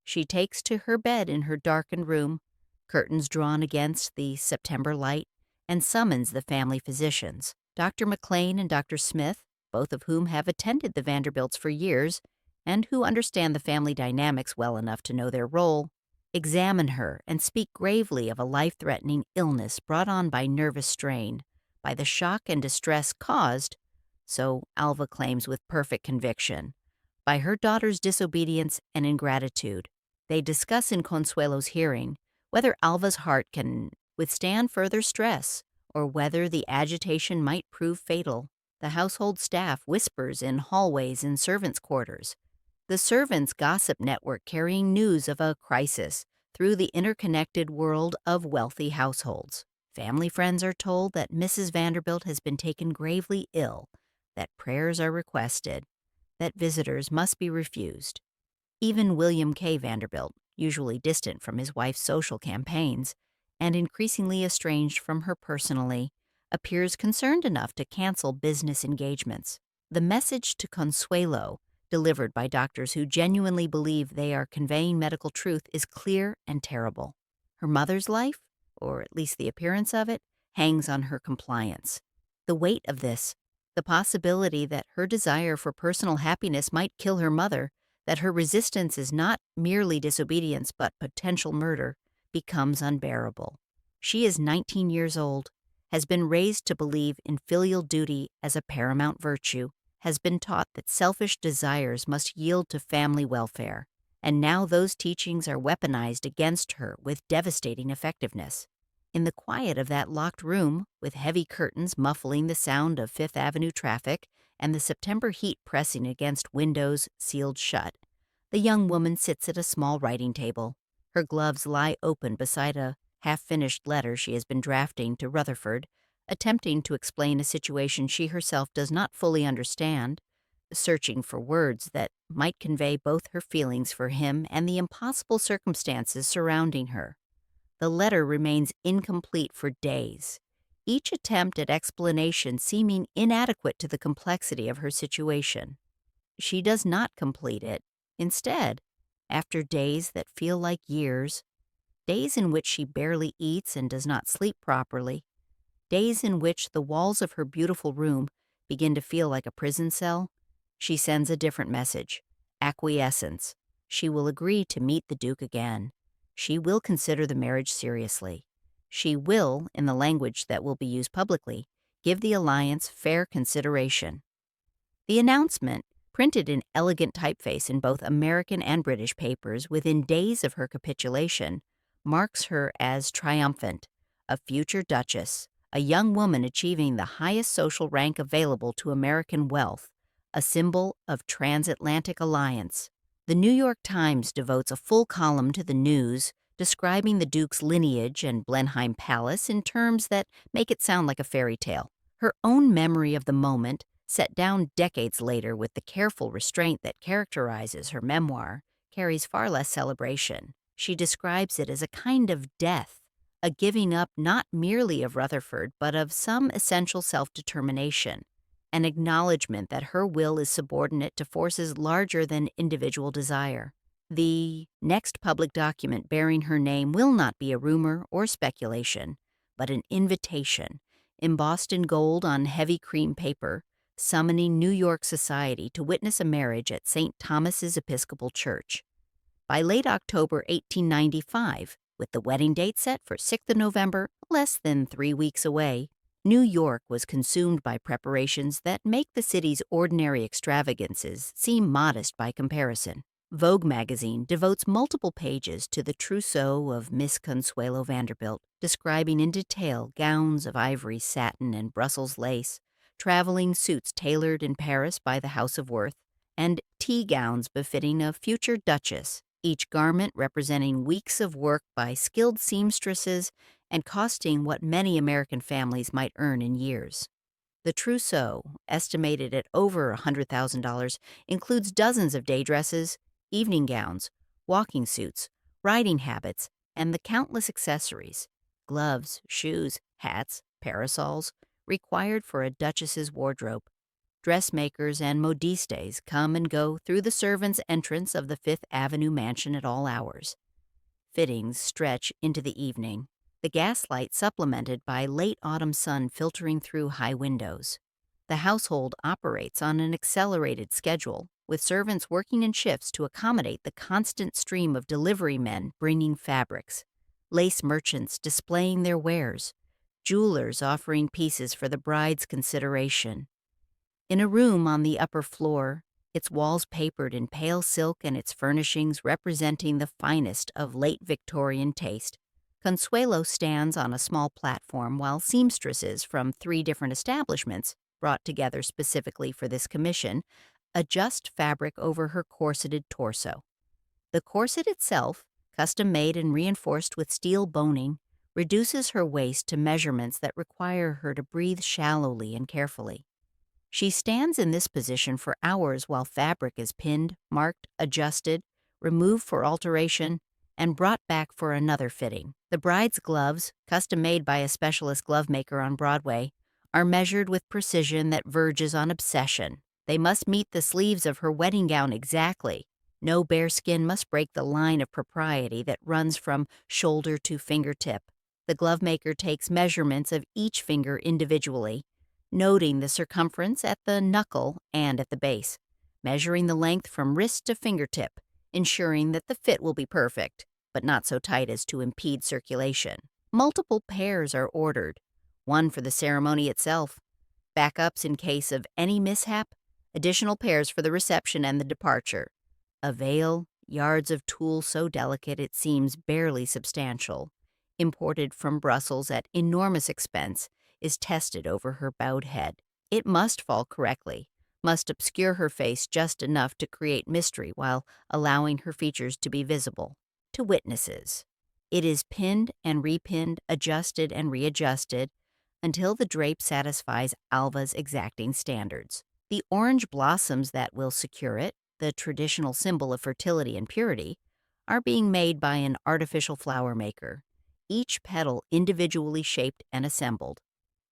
She takes to her bed in her darkened room, curtains drawn against the September light, and summons the family physicians. Dr. McLean and Dr. Smith, both of whom have attended the Vanderbilts for years and who understand the family dynamics well enough to know their role, examine her and speak gravely of a life-threatening illness brought on by nervous strain, by the shock and distress caused, so Alva claims with perfect conviction, by her daughter's disobedience and ingratitude. They discuss in Consuelo's hearing whether Alva's heart can withstand further stress or whether the agitation might prove fatal. The household staff whispers in hallways and servants' quarters, the servants' gossip network carrying news of a crisis through the interconnected world of wealthy households. Family friends are told that Mrs. Vanderbilt has been taken gravely ill, that prayers are requested, that visitors must be refused. Even William K. Vanderbilt, usually distant from his wife's social campaigns and increasingly estranged from her personally, appears concerned enough to cancel business engagements. The message to Consuelo, delivered by doctors who genuinely believe they are conveying medical truth, is clear and terrible. Her mother's life, or at least the appearance of it, hangs on her compliance. The weight of this, the possibility that her desire for personal happiness might kill her mother, that her resistance is not merely disobedience but potential murder, becomes unbearable. She is 19 years old, has been raised to believe in filial duty as a paramount virtue, has been taught that selfish desires must yield to family welfare, and now those teachings are weaponized against her with devastating effectiveness. In the quiet of that locked room, with heavy curtains muffling the sound of Fifth Avenue traffic and the September heat pressing against windows sealed shut, the young woman sits at a small writing table. Her gloves lie open beside a half-finished letter she has been drafting to Rutherford, attempting to explain a situation she herself does not fully understand, searching for words that might convey both her feelings for him and the impossible circumstances surrounding her. The letter remains incomplete for days, each attempt at explanation seeming inadequate to the complexity of her situation. She does not complete it. Instead, after days that feel like years, days in which she barely eats and does not sleep properly, days in which the walls of her beautiful room begin to feel like a prison cell, she sends a different message: acquiescence. She will agree to meet the Duke again. She will consider the marriage seriously. She will, in the language that will be used publicly, give the alliance fair consideration. The announcement, printed in elegant typeface in both American and British papers within days of her capitulation, marks her as triumphant, a future duchess, a young woman achieving the highest social rank available to American wealth, a symbol of transatlantic alliance. The New York Times devotes a full column to the news, describing the Duke's lineage and Blenheim Palace in terms that make it sound like a fairy tale. Her own memory of the moment, set down decades later with the careful restraint that characterizes her memoir, carries far less celebration. She describes it as a kind of death, a giving up not merely of Rutherford, but of some essential self-determination, an acknowledgement that her will is subordinate to forces larger than individual desire. The next public document bearing her name will not be a rumor or speculation, but an invitation, embossed in gold on heavy cream paper, summoning New York society to witness a marriage at St. Thomas's Episcopal Church. By late October 1895, with the wedding date set for 6th of November, less than 3 weeks away, New York was consumed by preparations that make the city's ordinary extravagances seem modest by comparison. Vogue magazine devotes multiple pages to the trousseau of Miss Consuelo Vanderbilt, describing in detail gowns of ivory satin and Brussels lace, traveling suits tailored in Paris by the House of Worth, and tea gowns befitting a future duchess, each garment representing weeks of work by skilled seamstresses and costing what many American families might earn in years. The trousseau, estimated at over $100,000, includes dozens of day dresses, evening gowns, walking suits, riding habits, and the countless accessories, gloves, shoes, hats, parasols, required for a duchess's wardrobe. Dressmakers and modistes come and go through the servants' entrance of the Fifth Avenue mansion at all hours. Fittings stretch into the evening, the gaslight supplemented by late autumn sun filtering through high windows. The household operates on an accelerated schedule, with servants working in shifts to accommodate the constant stream of delivery men bringing fabrics, lace merchants displaying their wares, jewelers offering pieces for the bride's consideration. In a room on the upper floor, its walls papered in pale silk and its furnishings representing the finest of late Victorian taste, Consuelo stands on a small platform while seamstresses from 3 different establishments, brought together specifically for this commission, adjust fabric over her corseted torso. The corset itself, custom-made and reinforced with steel boning, reduces her waist to measurements that require her to breathe shallowly and carefully. She stands in this position for hours while fabric is pinned, marked, adjusted, removed for alteration, and brought back for another fitting. The bride's gloves, custom-made by a specialist glove maker on Broadway, are measured with precision that verges on obsession. They must meet the sleeves of her wedding gown exactly. No bare skin must break the line of propriety that runs from shoulder to fingertip. The glove maker takes measurements of each finger individually, noting the circumference at the knuckle and at the base, measuring the length from wrist to fingertip, ensuring that the fit will be perfect, but not so tight as to impede circulation. Multiple pairs are ordered, one for the ceremony itself, backups in case of any mishap, additional pairs for the reception and the departure. A veil, yards of tulle so delicate it seems barely substantial, imported from Brussels at enormous expense, is tested over her bowed head. It must fall correctly, must obscure her face just enough to create mystery while allowing her features to be visible. To witnesses, it is pinned and repinned, adjusted and readjusted, until the drape satisfies Alva's exacting standards. The orange blossoms that will secure it, the traditional symbol of fertility and purity, are being made by an artificial flower maker, each petal individually shaped and assembled.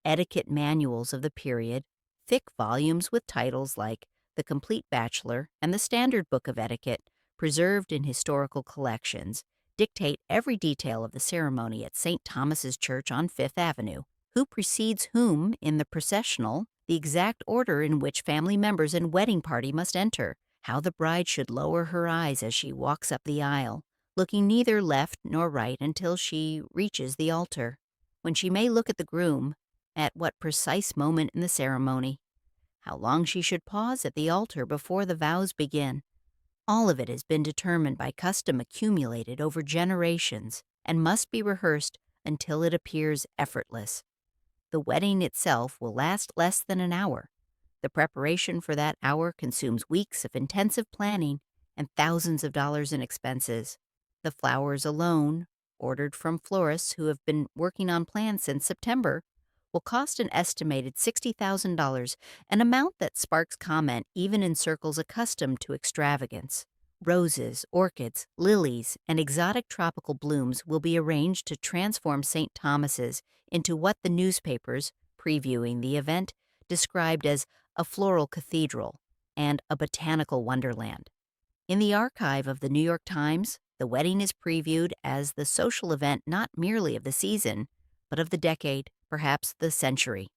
Etiquette manuals of the period, thick volumes with titles like The Complete Bachelor and the Standard Book of Etiquette, preserved in historical collections, dictate every detail of the ceremony at St. Thomas's Church on Fifth Avenue, who precedes whom in the processional, the exact order in which family members and wedding party must enter, how the bride should lower her eyes as she walks up the aisle, looking neither left nor right until she reaches the altar, when she may look at the groom, at what precise moment in the ceremony, how long she should pause at the altar before the vows begin. All of it has been determined by custom accumulated over generations and must be rehearsed until it appears effortless. The wedding itself will last less than an hour. The preparation for that hour consumes weeks of intensive planning and thousands of dollars in expenses. The flowers alone, ordered from florists who have been working on plans since September, will cost an estimated $60,000, an amount that sparks comment even in circles accustomed to extravagance. Roses, orchids, lilies, and exotic tropical blooms will be arranged to transform St. Thomas's into what the newspapers, previewing the event, described as a floral cathedral and a botanical wonderland. In the archive of the New York Times, the wedding is previewed as the social event not merely of the season, but of the decade, perhaps the century.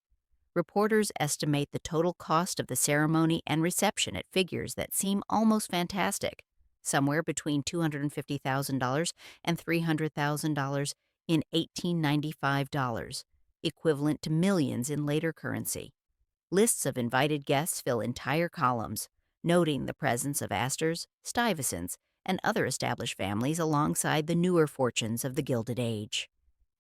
Reporters estimate the total cost of the ceremony and reception at figures that seem almost fantastic, somewhere between $250,000 and $300,000 in 1895 dollars, equivalent to millions in later currency. Lists of invited guests fill entire columns, noting the presence of Astors, Stuyvesants, and other established families alongside the newer fortunes of the Gilded Age.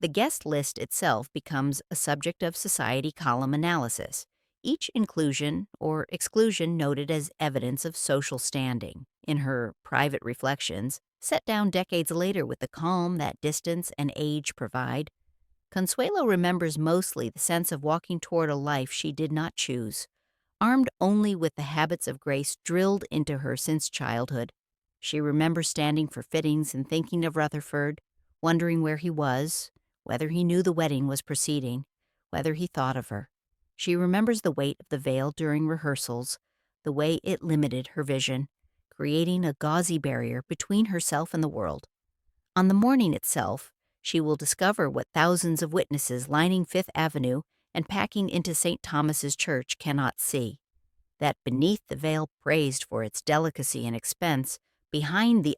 The guest list itself becomes a subject of society column analysis, each inclusion or exclusion noted as evidence of social standing. In her private reflections, set down decades later with the calm that distance and age provide, Consuelo remembers mostly the sense of walking toward a life she did not choose, armed only with the habits of grace drilled into her since childhood. She remembers standing for fittings and thinking of Rutherford, wondering where he was, whether he knew the wedding was proceeding, whether he thought of her. She remembers the weight of the veil during rehearsals, the way it limited her vision, creating a gauzy barrier between herself and the world. On the morning itself, she will discover what thousands of witnesses lining Fifth Avenue and packing into St. Thomas's Church cannot see. That beneath the veil praised for its delicacy and expense, behind the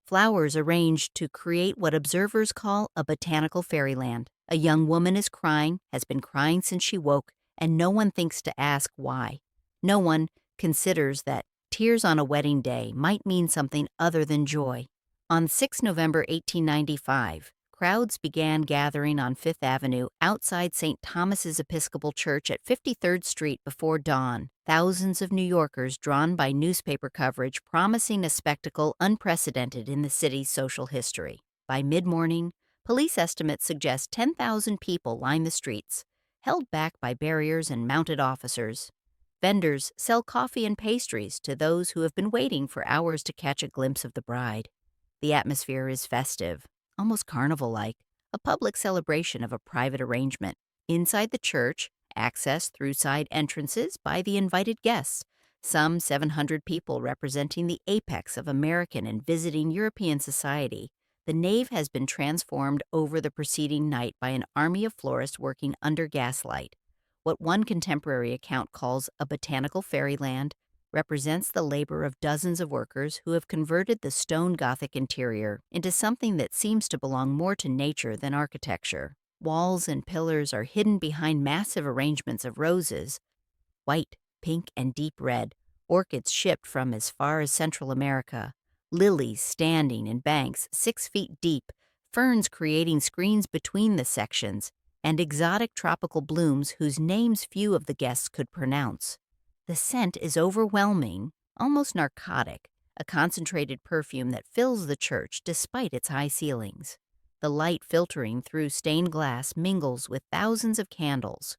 flowers arranged to create what observers call a botanical fairyland. A young woman is crying, has been crying since she woke, and no one thinks to ask why. No one considers that tears on a wedding day might mean something other than joy. On 6 November 1895, crowds began gathering on Fifth Avenue outside St. Thomas's Episcopal Church at 53rd Street before dawn. Thousands of New Yorkers drawn by newspaper coverage promising a spectacle unprecedented in the city's social history. By mid-morning, police estimates suggest 10,000 people line the streets, held back by barriers and mounted officers. Vendors sell coffee and pastries to those who have been waiting for hours to catch a glimpse of the bride. The atmosphere is festive, almost carnival-like, a public celebration of a private arrangement. Inside the church, accessed through side entrances by the invited guests, some 700 people representing the apex of American and visiting European society, the nave has been transformed over the preceding night by an army of florists working under gaslight. What one contemporary account calls a botanical fairyland represents the labor of dozens of workers who have converted the stone Gothic interior into something that seems to belong more to nature than architecture. Walls and pillars are hidden behind massive arrangements of roses, white, pink, and deep red, orchids shipped from as far as Central America, lilies standing in banks 6 feet deep, ferns creating screens between the sections, and exotic tropical blooms whose names few of the guests could pronounce. The scent is overwhelming, almost narcotic, a concentrated perfume that fills the church despite its high ceilings. The light filtering through stained glass mingles with thousands of candles.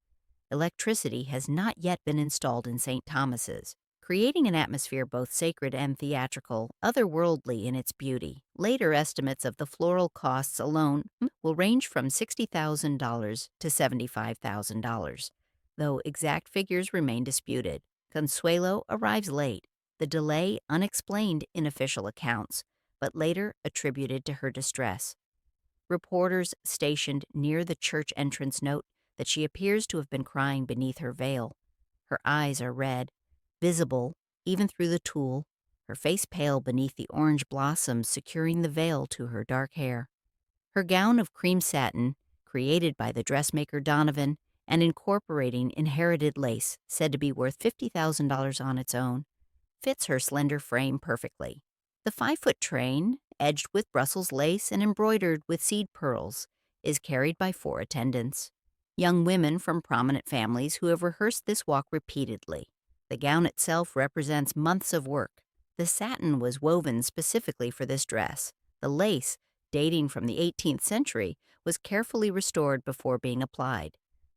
Electricity has not yet been installed in St. Thomas's, creating an atmosphere both sacred and theatrical, otherworldly in its beauty. Later estimates of the floral costs alone will range from $60,000 to $75,000, though exact figures remain disputed. Consuelo arrives late, the delay unexplained in official accounts, but later attributed to her distress. Reporters stationed near the church entrance note that she appears to have been crying beneath her veil. Her eyes are red, visible even through the tulle, her face pale beneath the orange blossoms securing the veil to her dark hair. Her gown of cream satin, created by the dressmaker Donovan and incorporating inherited lace said to be worth $50,000 on its own, fits her slender frame perfectly. The 5-foot train, edged with Brussels lace and embroidered with seed pearls, is carried by 4 attendants, young women from prominent families who have rehearsed this walk repeatedly. The gown itself represents months of work. The satin was woven specifically for this dress. The lace, dating from the 18th century, was carefully restored before being applied.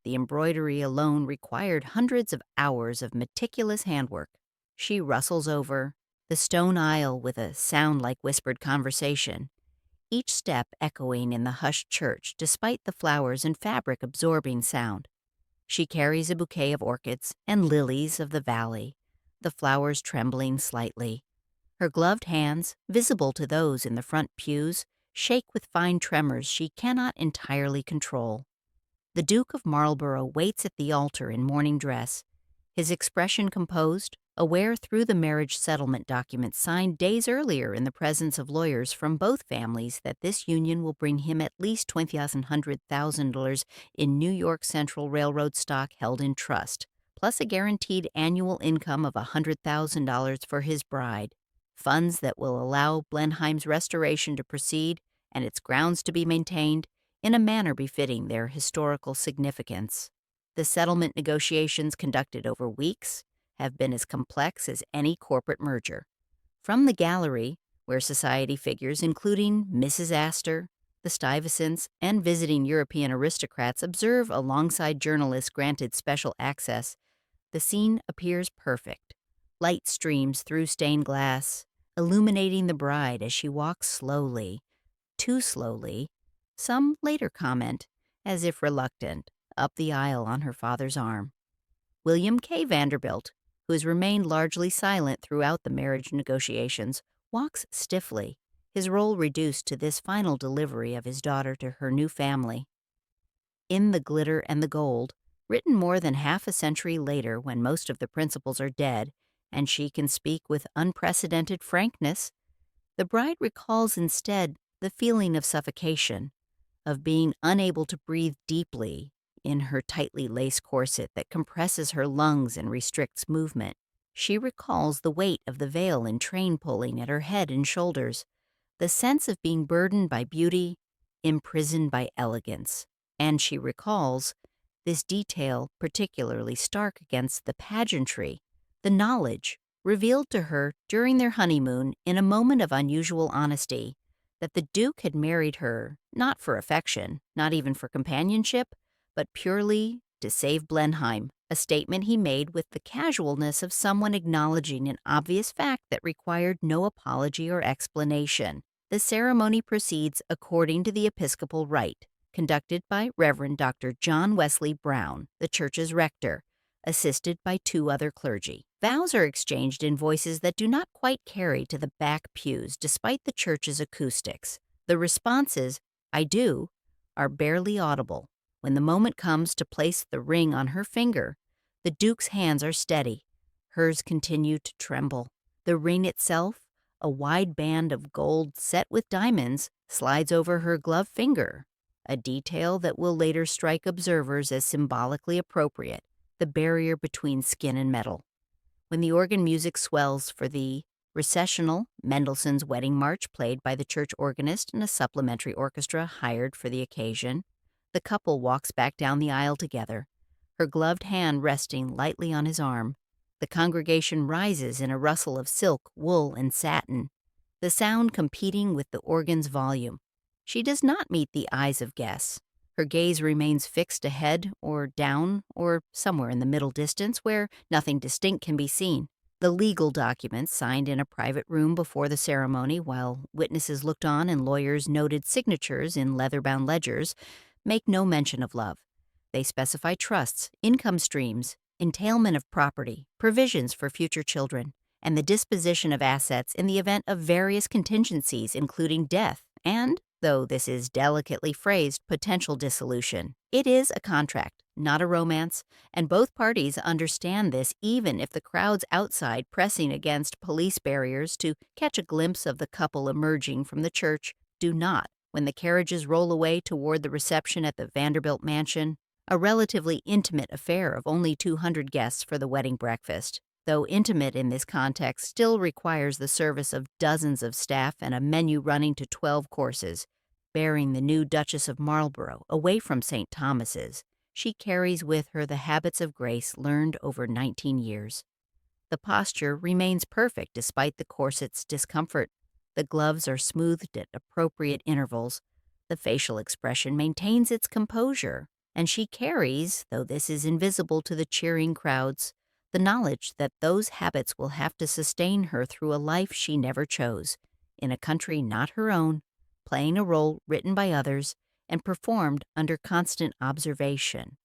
The embroidery alone required hundreds of hours of meticulous handwork. She rustles over the stone aisle with a sound like whispered conversation, each step echoing in the hushed church despite the flowers and fabric absorbing sound. She carries a bouquet of orchids and lilies of the valley, the flowers trembling slightly. Her gloved hands, visible to those in the front pews, shake with fine tremors she cannot entirely control. The Duke of Marlborough waits at the altar in mourning dress, his expression composed, aware through the marriage settlement document signed days earlier in the presence of lawyers from both families that this union will bring him at least $20,000 in New York Central Railroad stock held in trust, plus a guaranteed annual income of $100,000 for his bride, funds that will allow Blenheim's restoration to proceed and its grounds to be maintained in a manner befitting their historical significance. The settlement negotiations conducted over weeks have been as complex as any corporate merger. From the gallery, where society figures including Mrs. Astor, the Stuyvesants, and visiting European aristocrats observe alongside journalists granted special access, the scene appears perfect. Light streams through stained glass, illuminating the bride as she walks slowly, too slowly, some later comment, as if reluctant, up the aisle on her father's arm. William K. Vanderbilt, who has remained largely silent throughout the marriage negotiations, walks stiffly, his role reduced to this final delivery of his daughter to her new family. In The Glitter and the Gold, written more than half a century later when most of the principals are dead, and she can speak with unprecedented frankness, the bride recalls instead the feeling of suffocation, of being unable to breathe deeply in her tightly laced corset that compresses her lungs and restricts movement. She recalls the weight of the veil and train pulling at her head and shoulders, the sense of being burdened by beauty, imprisoned by elegance. And she recalls, this detail particularly stark against the pageantry, the knowledge, revealed to her during their honeymoon in a moment of unusual honesty, that the Duke had married her not for affection, not even for companionship, but purely to save Blenheim, a statement he made with the casualness of someone acknowledging an obvious fact that required no apology or explanation. The ceremony proceeds according to the Episcopal rite, conducted by Reverend Dr. John Wesley Brown, the church's rector, assisted by 2 other clergy. Vows are exchanged in voices that do not quite carry to the back pews despite the church's acoustics. The responses, "I do," are barely audible. When the moment comes to place the ring on her finger, the Duke's hands are steady. Hers continue to tremble. The ring itself, a wide band of gold set with diamonds, slides over her gloved finger, a detail that will later strike observers as symbolically appropriate, the barrier between skin and metal. When the organ music swells for the recessional, Mendelssohn's Wedding March played by the church organist and a supplementary orchestra hired for the occasion, the couple walks back down the aisle together, her gloved hand resting lightly on his arm. The congregation rises in a rustle of silk, wool, and satin, the sound competing with the organ's volume. She does not meet the eyes of guests. Her gaze remains fixed ahead or down or somewhere in the middle distance where nothing distinct can be seen. The legal documents signed in a private room before the ceremony while witnesses looked on and lawyers noted signatures in leather-bound ledgers make no mention of love. They specify trusts, income streams, entailment of property, provisions for future children, and the disposition of assets in the event of various contingencies including death and, though this is delicately phrased, potential dissolution. It is a contract, not a romance, and both parties understand this even if the crowds outside pressing against police barriers to catch a glimpse of the couple emerging from the church do not when the carriages roll away toward the reception at the Vanderbilt mansion, a relatively intimate affair of only 200 guests for the wedding breakfast. Though intimate in this context still requires the service of dozens of staff and a menu running to 12 courses. Bearing the new Duchess of Marlborough away from St. Thomas's, she carries with her the habits of grace learned over 19 years. The posture remains perfect despite the corset's discomfort. The gloves are smoothed at appropriate intervals. The facial expression maintains its composure. And she carries, though this is invisible to the cheering crowds, the knowledge that those habits will have to sustain her through a life she never chose, in a country not her own, playing a role written by others and performed under constant observation.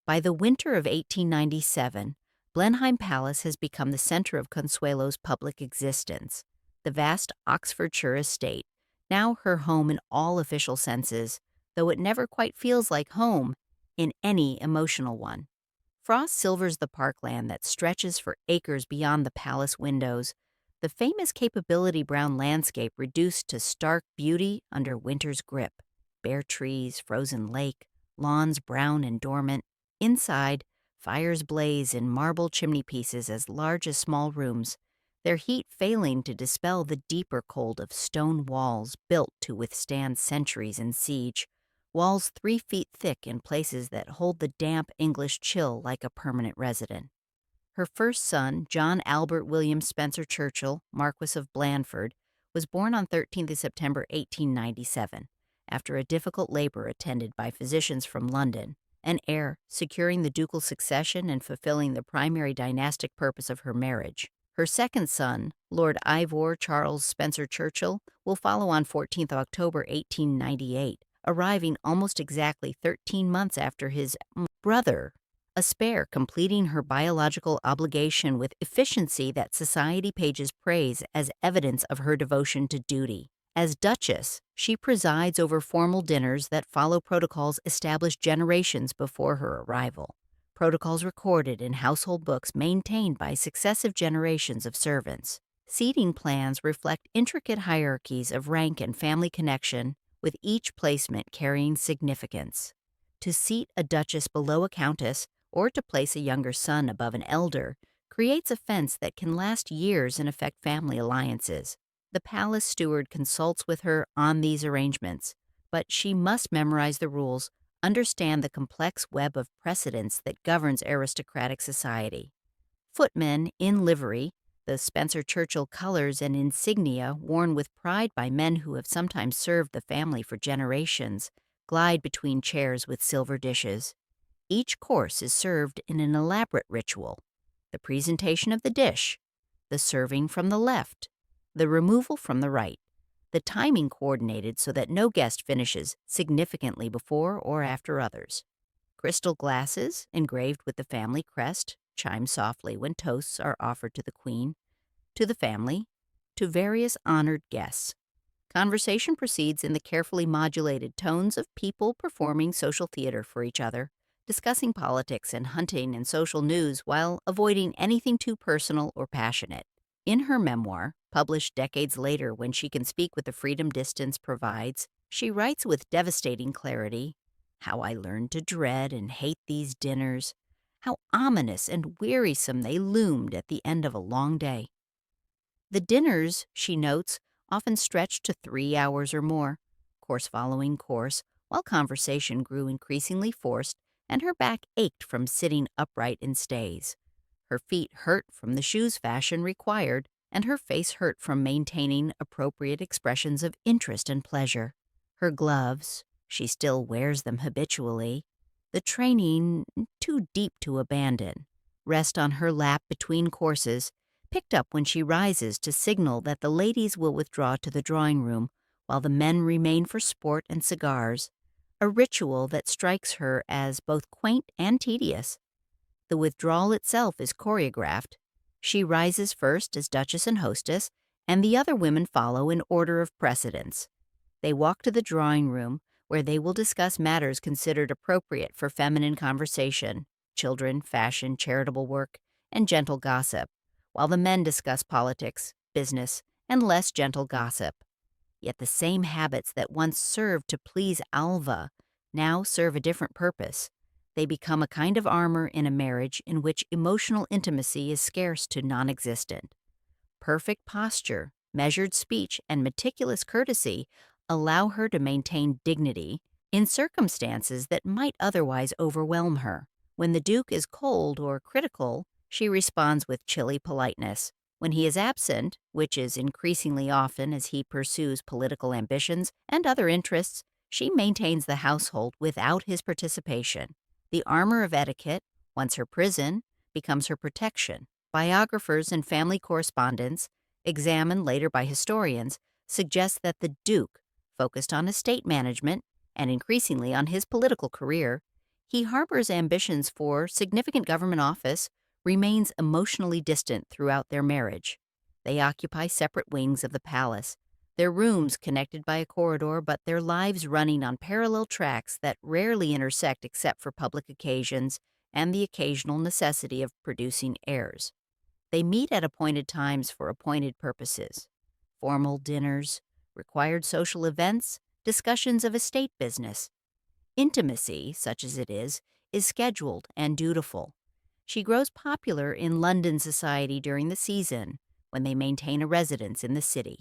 By the winter of 1897, Blenheim Palace has become the center of Consuelo's public existence. The vast Oxfordshire estate, now her home in all official senses, though it never quite feels like home in any emotional one. Frost silvers the parkland that stretches for acres beyond the palace windows, the famous capability brown landscape reduced to stark beauty under winter's grip. Bare trees, frozen lake, lawns brown and dormant. Inside, fires blaze in marble chimney pieces as large as small rooms, their heat failing to dispel the deeper cold of stone walls built to withstand centuries in siege, walls 3 feet thick in places that hold the damp English chill like a permanent resident. Her first son, John Albert William Spencer Churchill, Marquis of Blandford, was born on 13th September 1897, after a difficult labor attended by physicians from London, an heir, securing the ducal succession and fulfilling the primary dynastic purpose of her marriage. Her second son, Lord Ivor Charles Spencer Churchill, will follow on 14th October 1898, arriving almost exactly 13 months after his brother, a spare completing her biological obligation with efficiency that society pages praise as evidence of her devotion to duty. As Duchess, she presides over formal dinners that follow protocols established generations before her arrival, protocols recorded in household books maintained by successive generations of servants. Seating plans reflect intricate hierarchies of rank and family connection, with each placement carrying significance. To seat a duchess below a countess, or to place a younger son above an elder, creates a fence that can last years and affect family alliances. The palace steward consults with her on these arrangements, but she must memorize the rules, understand the complex web of precedents that governs aristocratic society. Footmen in livery, the Spencer Churchill colors and insignia worn with pride by men who have sometimes served the family for generations, glide between chairs with silver dishes. Each course is served in an elaborate ritual: the presentation of the dish, the serving from the left, the removal from the right, the timing coordinated so that no guest finishes significantly before or after others. Crystal glasses, engraved with the family crest, chime softly when toasts are offered to the Queen, to the family, to various honored guests. Conversation proceeds in the carefully modulated tones of people performing social theater for each other, discussing politics and hunting and social news while avoiding anything too personal or passionate. In her memoir, published decades later when she can speak with the freedom distance provides, she writes with devastating clarity, "How I learned to dread and hate these dinners, how ominous and wearisome they loomed at the end of a long day." The dinners, she notes, often stretched to 3 hours or more, course following course, while conversation grew increasingly forced and her back ached from sitting upright in stays. Her feet hurt from the shoes fashion required, and her face hurt from maintaining appropriate expressions of interest and pleasure. Her gloves, she still wears them habitually, the training, too deep to abandon, rest on her lap between courses, picked up when she rises to signal that the ladies will withdraw to the drawing room while the men remain for sport and cigars, a ritual that strikes her as both quaint and tedious. The withdrawal itself is choreographed. She rises first as Duchess and hostess, and the other women follow in order of precedence. They walk to the drawing room, where they will discuss matters considered appropriate for feminine conversation, children, fashion, charitable work, and gentle gossip, while the men discuss politics, business, and less gentle gossip. Yet the same habits that once served to please Alva now serve a different purpose. They become a kind of armor in a marriage in which emotional intimacy is scarce to non-existent. Perfect posture, measured speech, and meticulous courtesy allow her to maintain dignity in circumstances that might otherwise overwhelm her. When the Duke is cold or critical, she responds with chilly politeness. When he is absent, which is increasingly often as he pursues political ambitions and other interests, she maintains the household without his participation. The armor of etiquette, once her prison, becomes her protection. Biographers and family correspondence, examined later by historians, suggest that the Duke focused on estate management and increasingly on his political career. He harbors ambitions for significant government office, remains emotionally distant throughout their marriage. They occupy separate wings of the palace, their rooms connected by a corridor, but their lives running on parallel tracks that rarely intersect except for public occasions and the occasional necessity of producing heirs. They meet at appointed times for appointed purposes: formal dinners, required social events, discussions of estate business. Intimacy, such as it is scheduled and dutiful. She grows popular in London society during the season, when they maintain a residence in the city.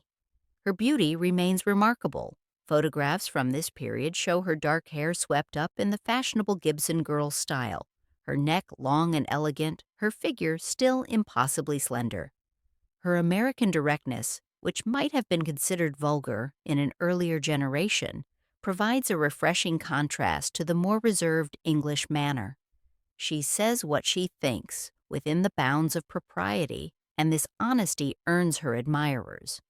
Her beauty remains remarkable. Photographs from this period show her dark hair swept up in the fashionable Gibson girl style, her neck long and elegant, her figure still impossibly slender. Her American directness, which might have been considered vulgar in an earlier generation, provides a refreshing contrast to the more reserved English manner. She says what she thinks within the bounds of propriety, and this honesty earns her admirers.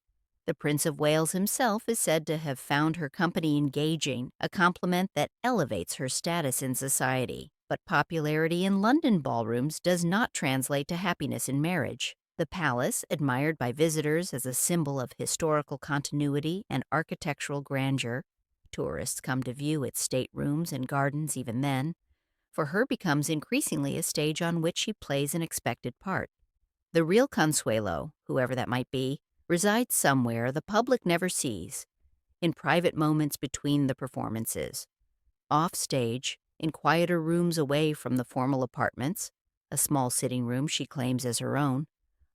The Prince of Wales himself is said to have found her company engaging, a compliment that elevates her status in society. But popularity in London ballrooms does not translate to happiness in marriage. The palace, admired by visitors as a symbol of historical continuity and architectural grandeur, tourists come to view its staterooms and gardens even then, for her becomes increasingly a stage on which she plays an expected part. The real Consuelo, whoever that might be, resides somewhere the public never sees, in private moments between the performances. Off stage, in quieter rooms away from the formal apartments, a small sitting room she claims as her own,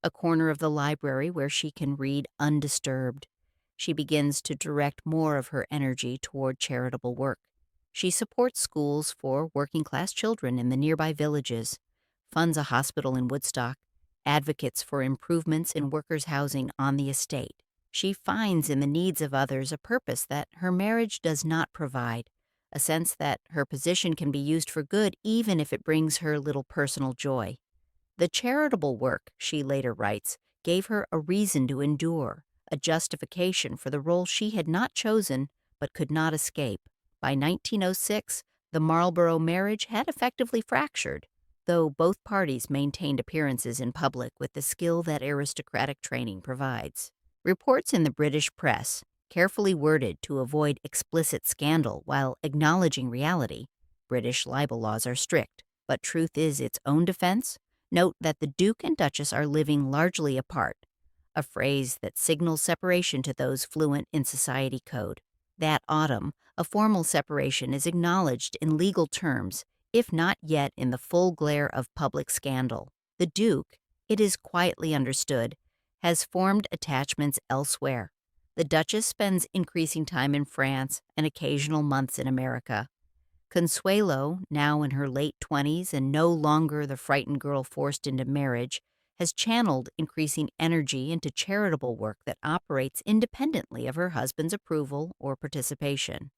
a corner of the library where she can read undisturbed, she begins to direct more of her energy toward charitable work. She supports schools for working-class children in the nearby villages, funds a hospital in Woodstock, advocates for improvements in workers' housing on the estate. She finds in the needs of others a purpose that her marriage does not provide, a sense that her position can be used for good even if it brings her little personal joy. The charitable work, she later writes, gave her a reason to endure, a justification for the role she had not chosen but could not escape. By 1906, the Marlborough marriage had effectively fractured, though both parties maintained appearances in public with the skill that aristocratic training provides. Reports in the British press, carefully worded to avoid explicit scandal while acknowledging reality. British libel laws are strict, but truth is its own defense. Note that the Duke and Duchess are living largely apart, a phrase that signals separation to those fluent in society code. That autumn, a formal separation is acknowledged in legal terms, if not yet in the full glare of public scandal. The Duke, it is quietly understood, has formed attachments elsewhere. The Duchess spends increasing time in France and occasional months in America. Consuelo, now in her late 20s and no longer the frightened girl forced into marriage, has channeled increasing energy into charitable work that operates independently of her husband's approval or participation.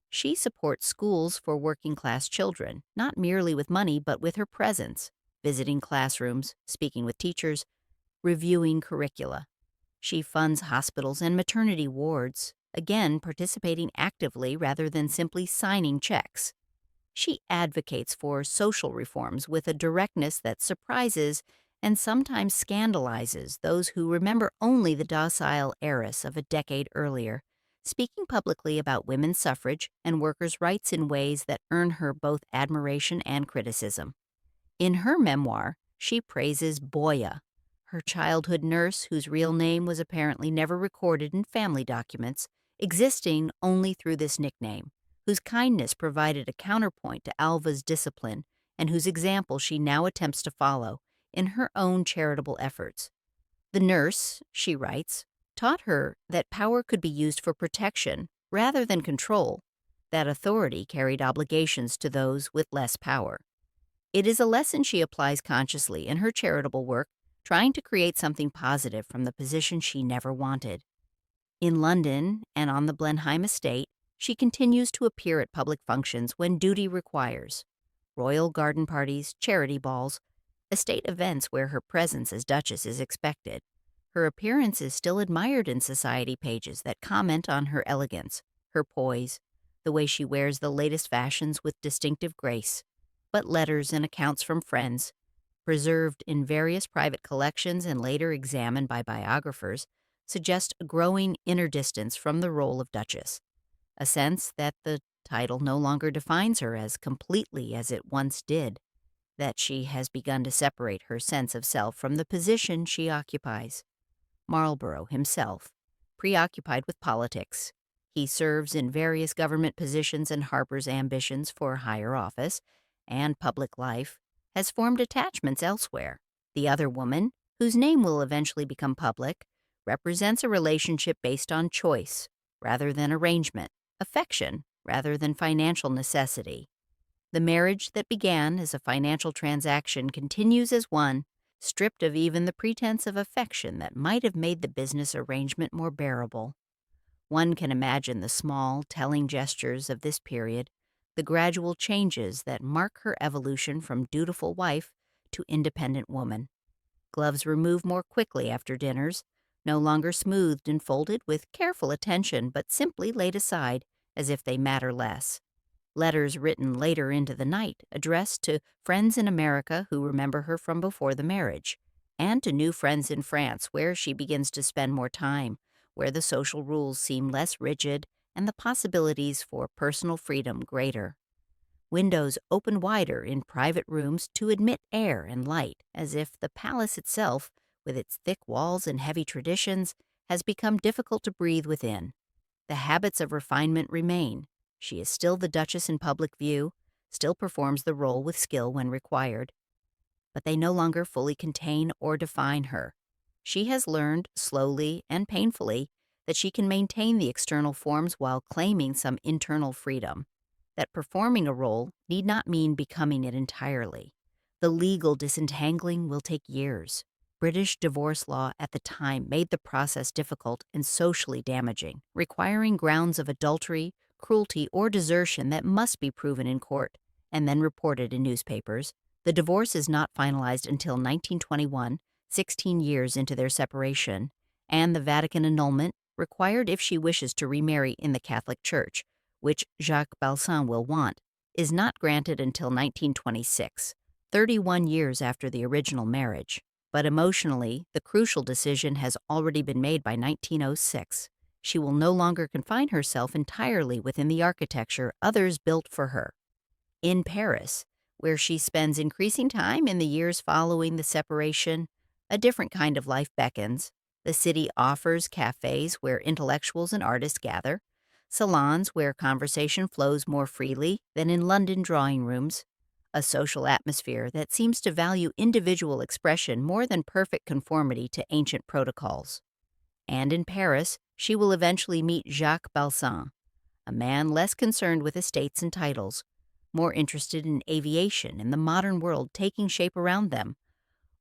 She supports schools for working-class children, not merely with money but with her presence, visiting classrooms, speaking with teachers, reviewing curricula. She funds hospitals and maternity wards, again participating actively rather than simply signing checks. She advocates for social reforms with a directness that surprises and sometimes scandalizes those who remember only the docile heiress of a decade earlier, speaking publicly about women's suffrage and workers' rights in ways that earn her both admiration and criticism. In her memoir, she praises Boya, her childhood nurse whose real name was apparently never recorded in family documents, existing only through this nickname, whose kindness provided a counterpoint to Alva's discipline and whose example she now attempts to follow in her own charitable efforts. The nurse, she writes, taught her that power could be used for protection rather than control, that authority carried obligations to those with less power. It is a lesson she applies consciously in her charitable work, trying to create something positive from the position she never wanted. In London and on the Blenheim estate, she continues to appear at public functions when duty requires. royal garden parties, charity balls, estate events where her presence as Duchess is expected. Her appearance is still admired in society pages that comment on her elegance, her poise, the way she wears the latest fashions with distinctive grace. But letters and accounts from friends, preserved in various private collections and later examined by biographers, suggest a growing inner distance from the role of Duchess, a sense that the title no longer defines her as completely as it once did, that she has begun to separate her sense of self from the position she occupies. Marlborough himself, preoccupied with politics, he serves in various government positions and harbors ambitions for higher office and public life, has formed attachments elsewhere. The other woman, whose name will eventually become public, represents a relationship based on choice rather than arrangement, affection rather than financial necessity. The marriage that began as a financial transaction continues as one, stripped of even the pretense of affection that might have made the business arrangement more bearable. One can imagine the small, telling gestures of this period, the gradual changes that mark her evolution from dutiful wife to independent woman. Gloves removed more quickly after dinners, no longer smoothed and folded with careful attention, but simply laid aside as if they matter less. Letters written later into the night addressed to friends in America who remember her from before the marriage, and to new friends in France where she begins to spend more time, where the social rules seem less rigid and the possibilities for personal freedom greater. Windows open wider in private rooms to admit air and light, as if the palace itself, with its thick walls and heavy traditions, has become difficult to breathe within. The habits of refinement remain. She is still the Duchess in public view, still performs the role with skill when required, but they no longer fully contain or define her. She has learned, slowly and painfully, that she can maintain the external forms while claiming some internal freedom, that performing a role need not mean becoming it entirely. The legal disentangling will take years. British divorce law at the time made the process difficult and socially damaging, requiring grounds of adultery, cruelty, or desertion that must be proven in court and then reported in newspapers. The divorce is not finalized until 1921, 16 years into their separation, and the Vatican annulment, required if she wishes to remarry in the Catholic Church, which Jacques Balsan will want, is not granted until 1926, 31 years after the original marriage. But emotionally, the crucial decision has already been made by 1906. She will no longer confine herself entirely within the architecture others built for her. In Paris, where she spends increasing time in the years following the separation, a different kind of life beckons. The city offers cafes where intellectuals and artists gather, salons where conversation flows more freely than in London drawing rooms, a social atmosphere that seems to value individual expression more than perfect conformity to ancient protocols. And in Paris, she will eventually meet Jacques Balsan, a man less concerned with estates and titles, more interested in aviation and the modern world taking shape around them,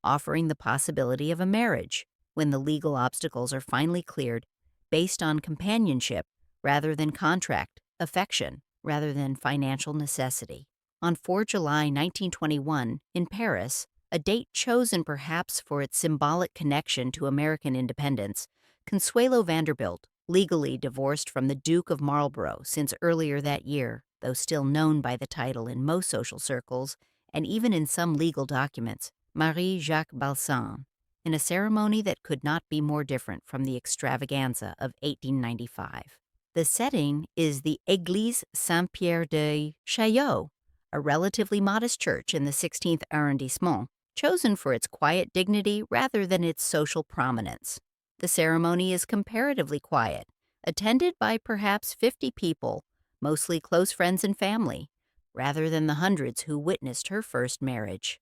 offering the possibility of a marriage when the legal obstacles are finally cleared, based on companionship rather than contract, affection rather than financial necessity. On 4 July 1921, in Paris, a date chosen perhaps for its symbolic connection to American independence, Consuelo Vanderbilt, legally divorced from the Duke of Marlborough since earlier that year, though still known by the title in most social circles and even in some legal documents, Marie-Jacques Balsan, in a ceremony that could not be more different from the extravaganza of 1895. The setting is the Église Saint-Pierre de Chaillot, a relatively modest church in the 16th arrondissement, chosen for its quiet dignity rather than its social prominence. The ceremony is comparatively quiet, attended by perhaps 50 people, mostly close friends and family, rather than the hundreds who witnessed her first marriage.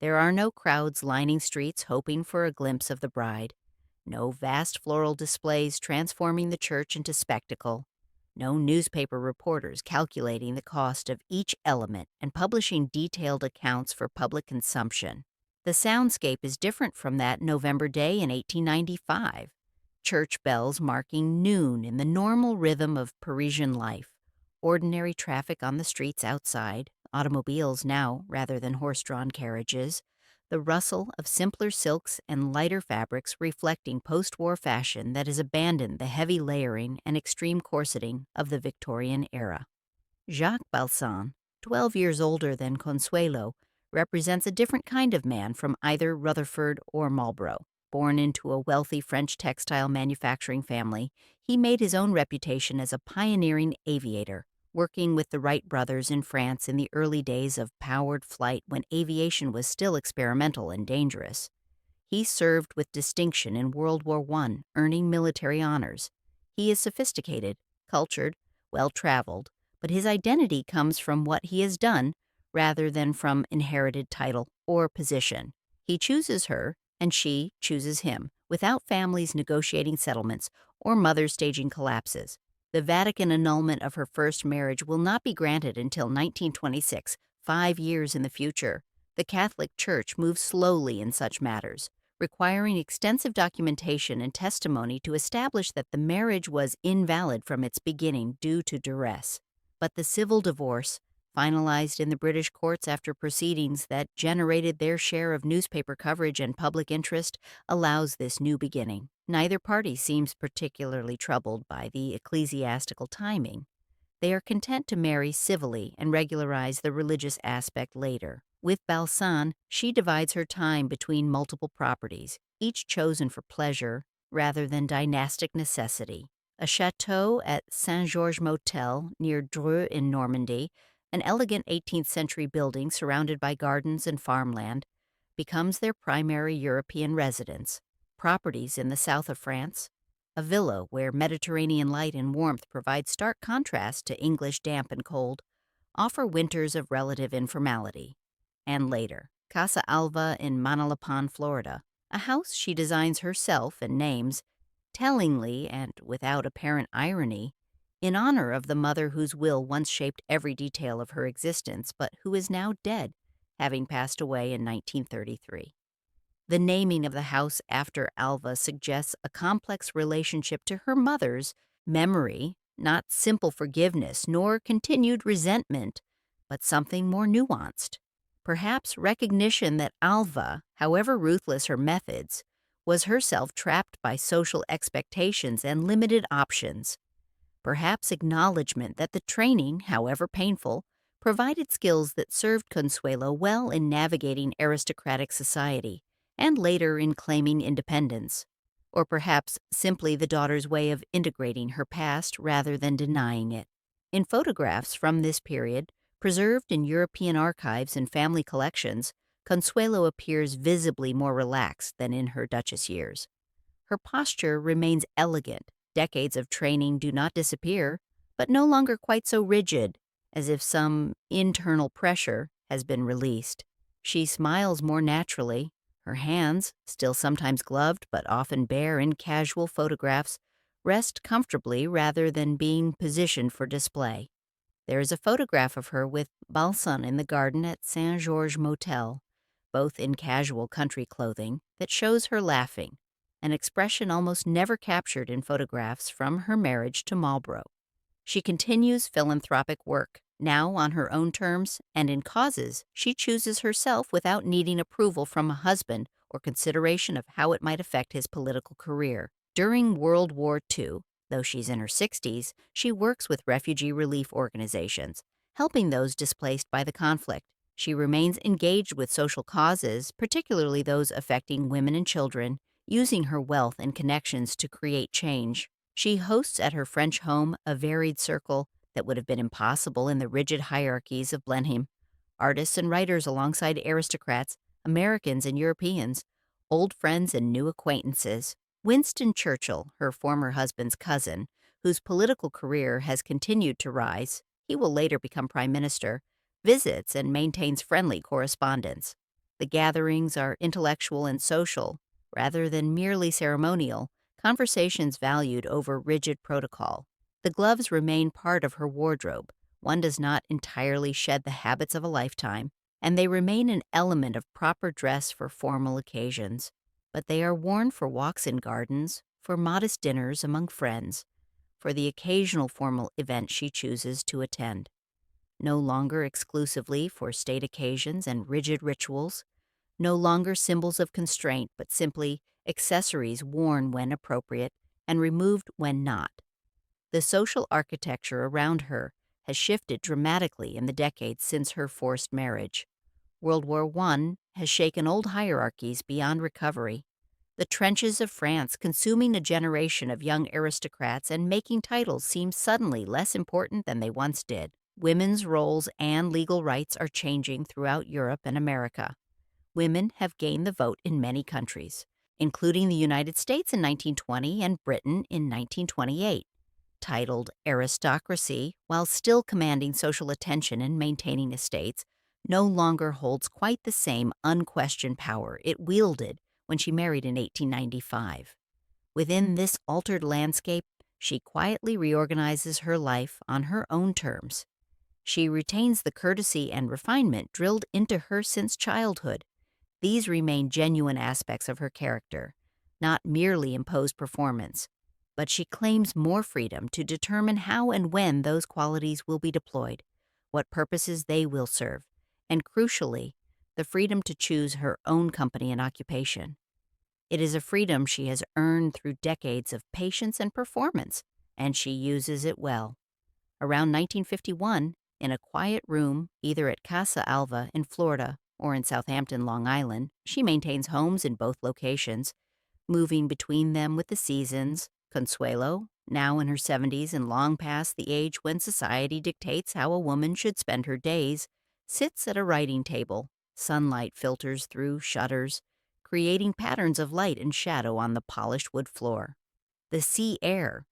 There are no crowds lining streets hoping for a glimpse of the bride, no vast floral displays transforming the church into spectacle, no newspaper reporters calculating the cost of each element and publishing detailed accounts for public consumption. The soundscape is different from that November day in 1895, church bells marking noon in the normal rhythm of Parisian life, ordinary traffic on the streets outside, automobiles now rather than horse-drawn carriages, the rustle of simpler silks and lighter fabrics reflecting post-war fashion that has abandoned the heavy layering and extreme corseting of the Victorian era. Jacques Balsan, 12 years older than Consuelo, represents a different kind of man from either Rutherford or Marlborough. Born into a wealthy French textile manufacturing family, he made his own reputation as a pioneering aviator, working with the Wright brothers in France in the early days of powered flight when aviation was still experimental and dangerous. He served with distinction in World War I, earning military honors. He is sophisticated, cultured, well-traveled, but his identity comes from what he has done rather than from inherited title or position. He chooses her, and she chooses him, without families negotiating settlements or mothers staging collapses. The Vatican annulment of her first marriage will not be granted until 1926, 5 years in the future. The Catholic Church moves slowly in such matters, requiring extensive documentation and testimony to establish that the marriage was invalid from its beginning due to duress. But the civil divorce, finalized in the British courts after proceedings that generated their share of newspaper coverage and public interest, allows this new beginning. Neither party seems particularly troubled by the ecclesiastical timing. They are content to marry civilly and regularize the religious aspect later. With Balsan, she divides her time between multiple properties, each chosen for pleasure rather than dynastic necessity. A chateau at Saint-Georges Motel near Dreux in Normandy, an elegant 18th-century building surrounded by gardens and farmland, becomes their primary European residence. Properties in the south of France, a villa where Mediterranean light and warmth provide stark contrast to English damp and cold, offer winters of relative informality. And later, Casa Alva in Manalapan, Florida, a house she designs herself and names, tellingly and without apparent irony, in honor of the mother whose will once shaped every detail of her existence but who is now dead, having passed away in 1933. The naming of the house after Alva suggests a complex relationship to her mother's memory, not simple forgiveness nor continued resentment, but something more nuanced. Perhaps recognition that Alva, however ruthless her methods, was herself trapped by social expectations and limited options. Perhaps acknowledgement that the training, however painful, provided skills that served Consuelo well in navigating aristocratic society and later in claiming independence. Or perhaps simply the daughter's way of integrating her past rather than denying it. In photographs from this period, preserved in European archives and family collections, Consuelo appears visibly more relaxed than in her Duchess years. Her posture remains elegant. Decades of training do not disappear, but no longer quite so rigid, as if some internal pressure has been released. She smiles more naturally. Her hands, still sometimes gloved but often bare in casual photographs, rest comfortably rather than being positioned for display. There is a photograph of her with Balsan in the garden at Saint-Georges Motel, both in casual country clothing, that shows her laughing, an expression almost never captured in photographs from her marriage to Marlborough. She continues philanthropic work, now on her own terms and in causes she chooses herself without needing approval from a husband or consideration of how it might affect his political career. During World War II, though she's in her 60s, she works with refugee relief organizations, helping those displaced by the conflict. She remains engaged with social causes, particularly those affecting women and children, using her wealth and connections to create change. She hosts at her French home a varied circle that would have been impossible in the rigid hierarchies of Blenheim. Artists and writers alongside aristocrats, Americans and Europeans, old friends and new acquaintances. Winston Churchill, her former husband's cousin, whose political career has continued to rise, he will later become prime minister, visits and maintains friendly correspondence. The gatherings are intellectual and social, rather than merely ceremonial, conversations valued over rigid protocol. The gloves remain part of her wardrobe. One does not entirely shed the habits of a lifetime, and they remain an element of proper dress for formal occasions. But they are worn for walks in gardens, for modest dinners among friends, for the occasional formal event she chooses to attend. no longer exclusively for state occasions and rigid rituals, no longer symbols of constraint, but simply accessories worn when appropriate and removed when not. The social architecture around her has shifted dramatically in the decades since her forced marriage. World War I has shaken old hierarchies beyond recovery. The trenches of France consuming a generation of young aristocrats and making titles seem suddenly less important than they once did. Women's roles and legal rights are changing throughout Europe and America. Women have gained the vote in many countries, including the United States in 1920 and Britain in 1928. Titled aristocracy, while still commanding social attention and maintaining estates, no longer holds quite the same unquestioned power it wielded when she married in 1895. Within this altered landscape, she quietly reorganizes her life on her own terms. She retains the courtesy and refinement drilled into her since childhood. These remain genuine aspects of her character, not merely imposed performance, but she claims more freedom to determine how and when those qualities will be deployed, what purposes they will serve, and crucially, the freedom to choose her own company and occupation. It is a freedom she has earned through decades of patience and performance, and she uses it well. Around 1951, in a quiet room, either at Casa Alva in Florida or in Southampton, Long Island, she maintains homes in both locations, moving between them with the seasons. Consuelo, now in her 70s and long past the age when society dictates how a woman should spend her days, sits at a writing table. Sunlight filters through shutters, creating patterns of light and shadow on the polished wood floor. The sea air,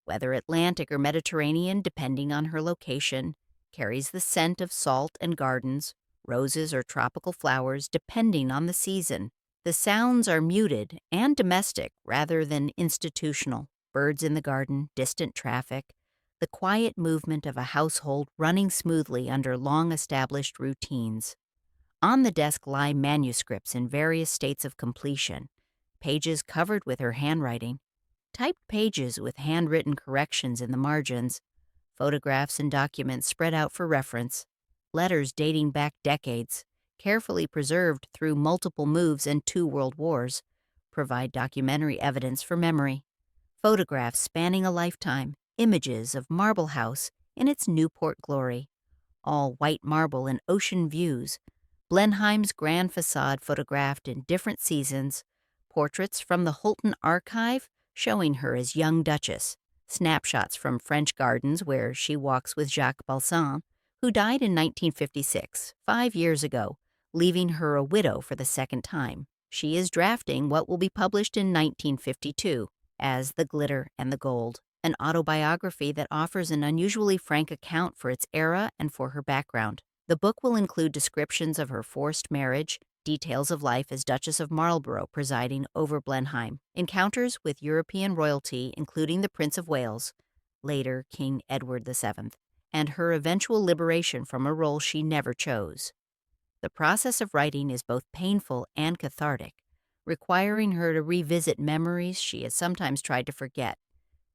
whether Atlantic or Mediterranean depending on her location, carries the scent of salt and gardens, roses or tropical flowers depending on the season. The sounds are muted and domestic rather than institutional. Birds in the garden, distant traffic, the quiet movement of a household running smoothly under long-established routines. On the desk lie manuscripts in various states of completion, pages covered with her handwriting, typed pages with handwritten corrections in the margins, photographs and documents spread out for reference, letters dating back decades, carefully preserved through multiple moves and 2 world wars, provide documentary evidence for memory. Photographs spanning a lifetime, images of Marble House in its Newport glory, all white marble and ocean views, Blenheim's grand facade photographed in different seasons, portraits from the Hulton archive showing her as young Duchess, snapshots from French gardens where she walks with Jacques Balsan, who died in 1956, 5 years ago, leaving her a widow for the second time. She is drafting what will be published in 1952 as The Glitter and the Gold, an autobiography that offers an unusually frank account for its era and for her background. The book will include descriptions of her forced marriage, details of life as Duchess of Marlborough presiding over Blenheim, encounters with European royalty including the Prince of Wales, later King Edward VII, and her eventual liberation from a role she never chose. The process of writing is both painful and cathartic, requiring her to revisit memories she has sometimes tried to forget,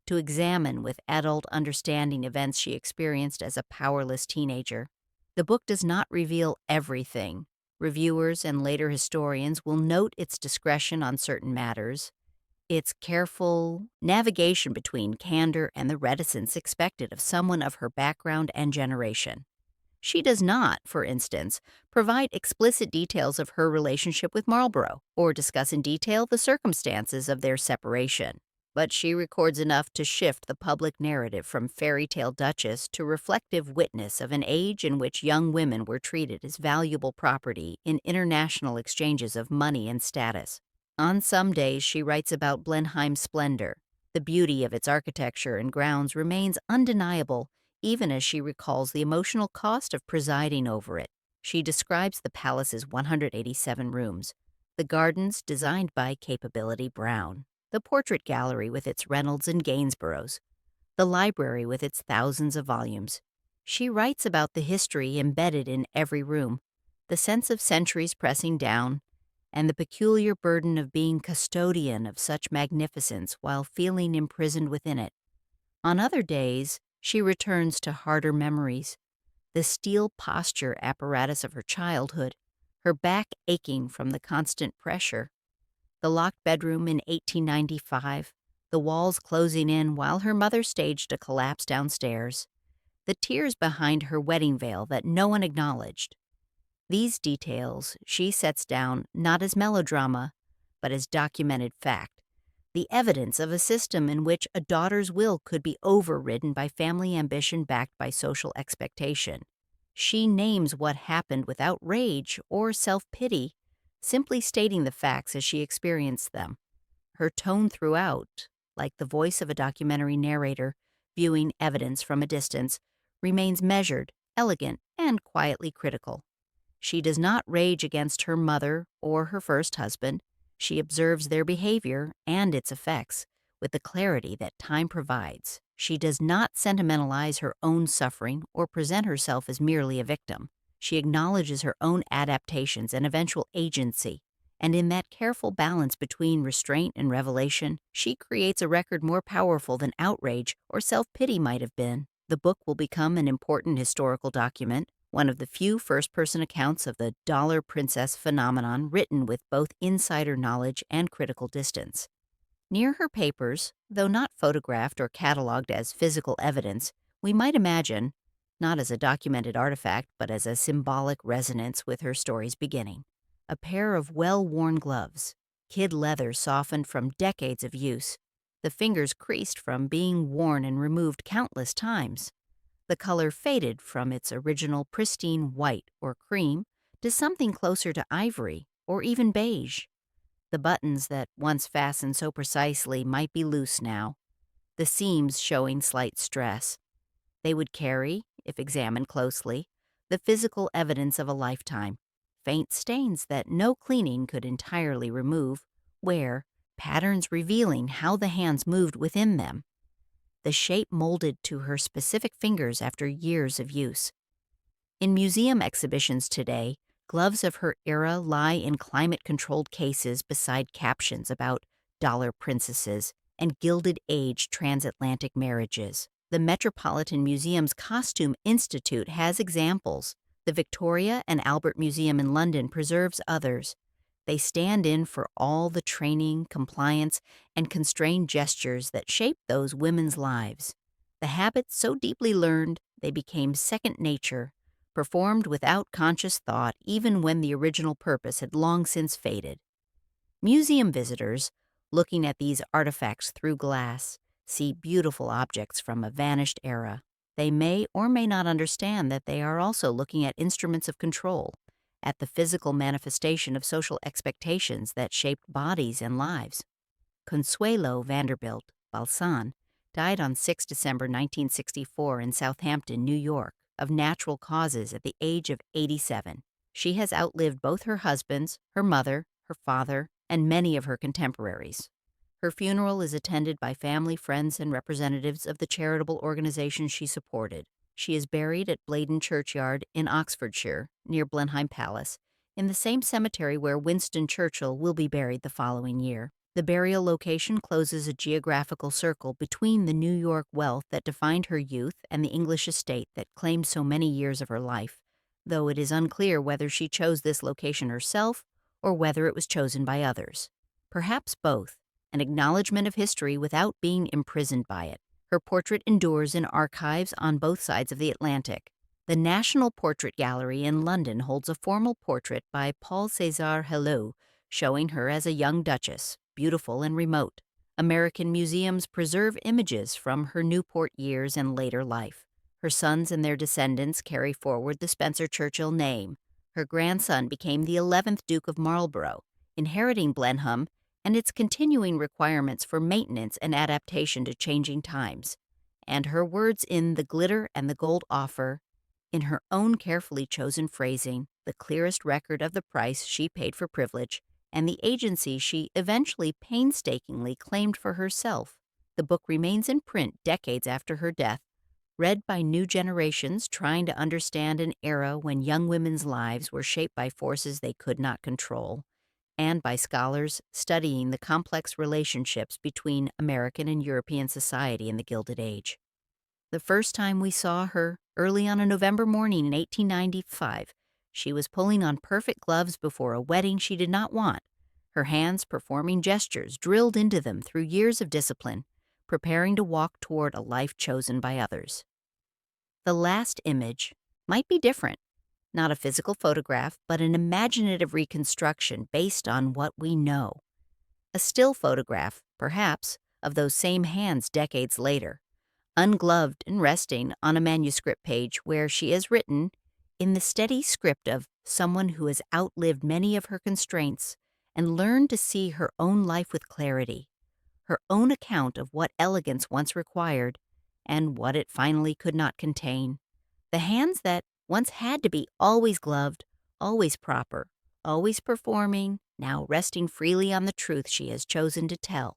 to examine with adult understanding events she experienced as a powerless teenager. The book does not reveal everything. Reviewers and later historians will note its discretion on certain matters, its careful navigation between candor and the reticence expected of someone of her background and generation. She does not, for instance, provide explicit details of her relationship with Marlborough or discuss in detail the circumstances of their separation. But she records enough to shift the public narrative from fairy tale duchess to reflective witness of an age in which young women were treated as valuable property in international exchanges of money and status. On some days, she writes about Blenheim's splendor. The beauty of its architecture and grounds remains undeniable, even as she recalls the emotional cost of presiding over it. She describes the palace's 187 rooms, the gardens designed by Capability Brown, the portrait gallery with its Reynolds and Gainsboroughs, the library with its thousands of volumes. She writes about the history embedded in every room, the sense of centuries pressing down, and the peculiar burden of being custodian of such magnificence while feeling imprisoned within it. On other days, she returns to harder memories, the steel posture apparatus of her childhood, her back aching from the constant pressure, the locked bedroom in 1895, the walls closing in while her mother staged a collapse downstairs, the tears behind her wedding veil that no one acknowledged. These details she sets down not as melodrama, but as documented fact, the evidence of a system in which a daughter's will could be overridden by family ambition backed by social expectation. She names what happened without rage or self-pity, simply stating the facts as she experienced them. Her tone throughout, like the voice of a documentary narrator viewing evidence from a distance, remains measured, elegant, and quietly critical. She does not rage against her mother or her first husband. She observes their behavior and its effects with the clarity that time provides. She does not sentimentalize her own suffering or present herself as merely a victim. She acknowledges her own adaptations and eventual agency, and in that careful balance between restraint and revelation, she creates a record more powerful than outrage or self-pity might have been. The book will become an important historical document, one of the few first-person accounts of the dollar princess phenomenon written with both insider knowledge and critical distance. Near her papers, though not photographed or cataloged as physical evidence, we might imagine, not as a documented artifact, but as a symbolic resonance with her story's beginning. A pair of well-worn gloves, kid leather softened from decades of use, the fingers creased from being worn and removed countless times. The color faded from its original pristine white or cream to something closer to ivory or even beige. The buttons that once fastened so precisely might be loose now, the seams showing slight stress. They would carry, if examined closely, the physical evidence of a lifetime, faint stains that no cleaning could entirely remove, wear, patterns revealing how the hands moved within them, the shape molded to her specific fingers after years of use. In museum exhibitions today, gloves of her era lie in climate-controlled cases beside captions about dollar princesses and Gilded Age transatlantic marriages. The Metropolitan Museum's Costume Institute has examples. The Victoria and Albert Museum in London preserves others. They stand in for all the training, compliance, and constrained gestures that shaped those women's lives. The habits so deeply learned they became second nature, performed without conscious thought even when the original purpose had long since faded. Museum visitors, looking at these artifacts through glass, see beautiful objects from a vanished era. They may or may not understand that they are also looking at instruments of control, at the physical manifestation of social expectations that shaped bodies and lives. Consuelo Vanderbilt, Balsan, died on 6 December 1964 in Southampton, New York, of natural causes at the age of 87. She has outlived both her husbands, her mother, her father, and many of her contemporaries. Her funeral is attended by family, friends, and representatives of the charitable organizations she supported. She is buried at Blaydon Churchyard in Oxfordshire, near Blenheim Palace, in the same cemetery where Winston Churchill will be buried the following year. The burial location closes a geographical circle between the New York wealth that defined her youth and the English estate that claimed so many years of her life, though it is unclear whether she chose this location herself or whether it was chosen by others. Perhaps both, an acknowledgement of history without being imprisoned by it. Her portrait endures in archives on both sides of the Atlantic. The National Portrait Gallery in London holds a formal portrait by Paul César Helot, showing her as a young duchess, beautiful and remote. American museums preserve images from her Newport years and later life. Her sons and their descendants carry forward the Spencer Churchill name. Her grandson became the 11th Duke of Marlborough, inheriting Blenheim and its continuing requirements for maintenance and adaptation to changing times. And her words in The Glitter and the Gold offer, in her own carefully chosen phrasing, the clearest record of the price she paid for privilege and the agency she eventually painstakingly claimed for herself. The book remains in print decades after her death, read by new generations trying to understand an era when young women's lives were shaped by forces they could not control, and by scholars studying the complex relationships between American and European society in the Gilded Age. The first time we saw her, early on a November morning in 1895, she was pulling on perfect gloves before a wedding she did not want, her hands performing gestures drilled into them through years of discipline, preparing to walk toward a life chosen by others. The last image might be different, not a physical photograph, but an imaginative reconstruction based on what we know. A still photograph, perhaps, of those same hands decades later, ungloved and resting on a manuscript page where she is written, in the steady script of someone who has outlived many of her constraints and learned to see her own life with clarity, her own account of what elegance once required and what it finally could not contain. The hands that once had to be always gloved, always proper, always performing, now resting freely on the truth she has chosen to tell.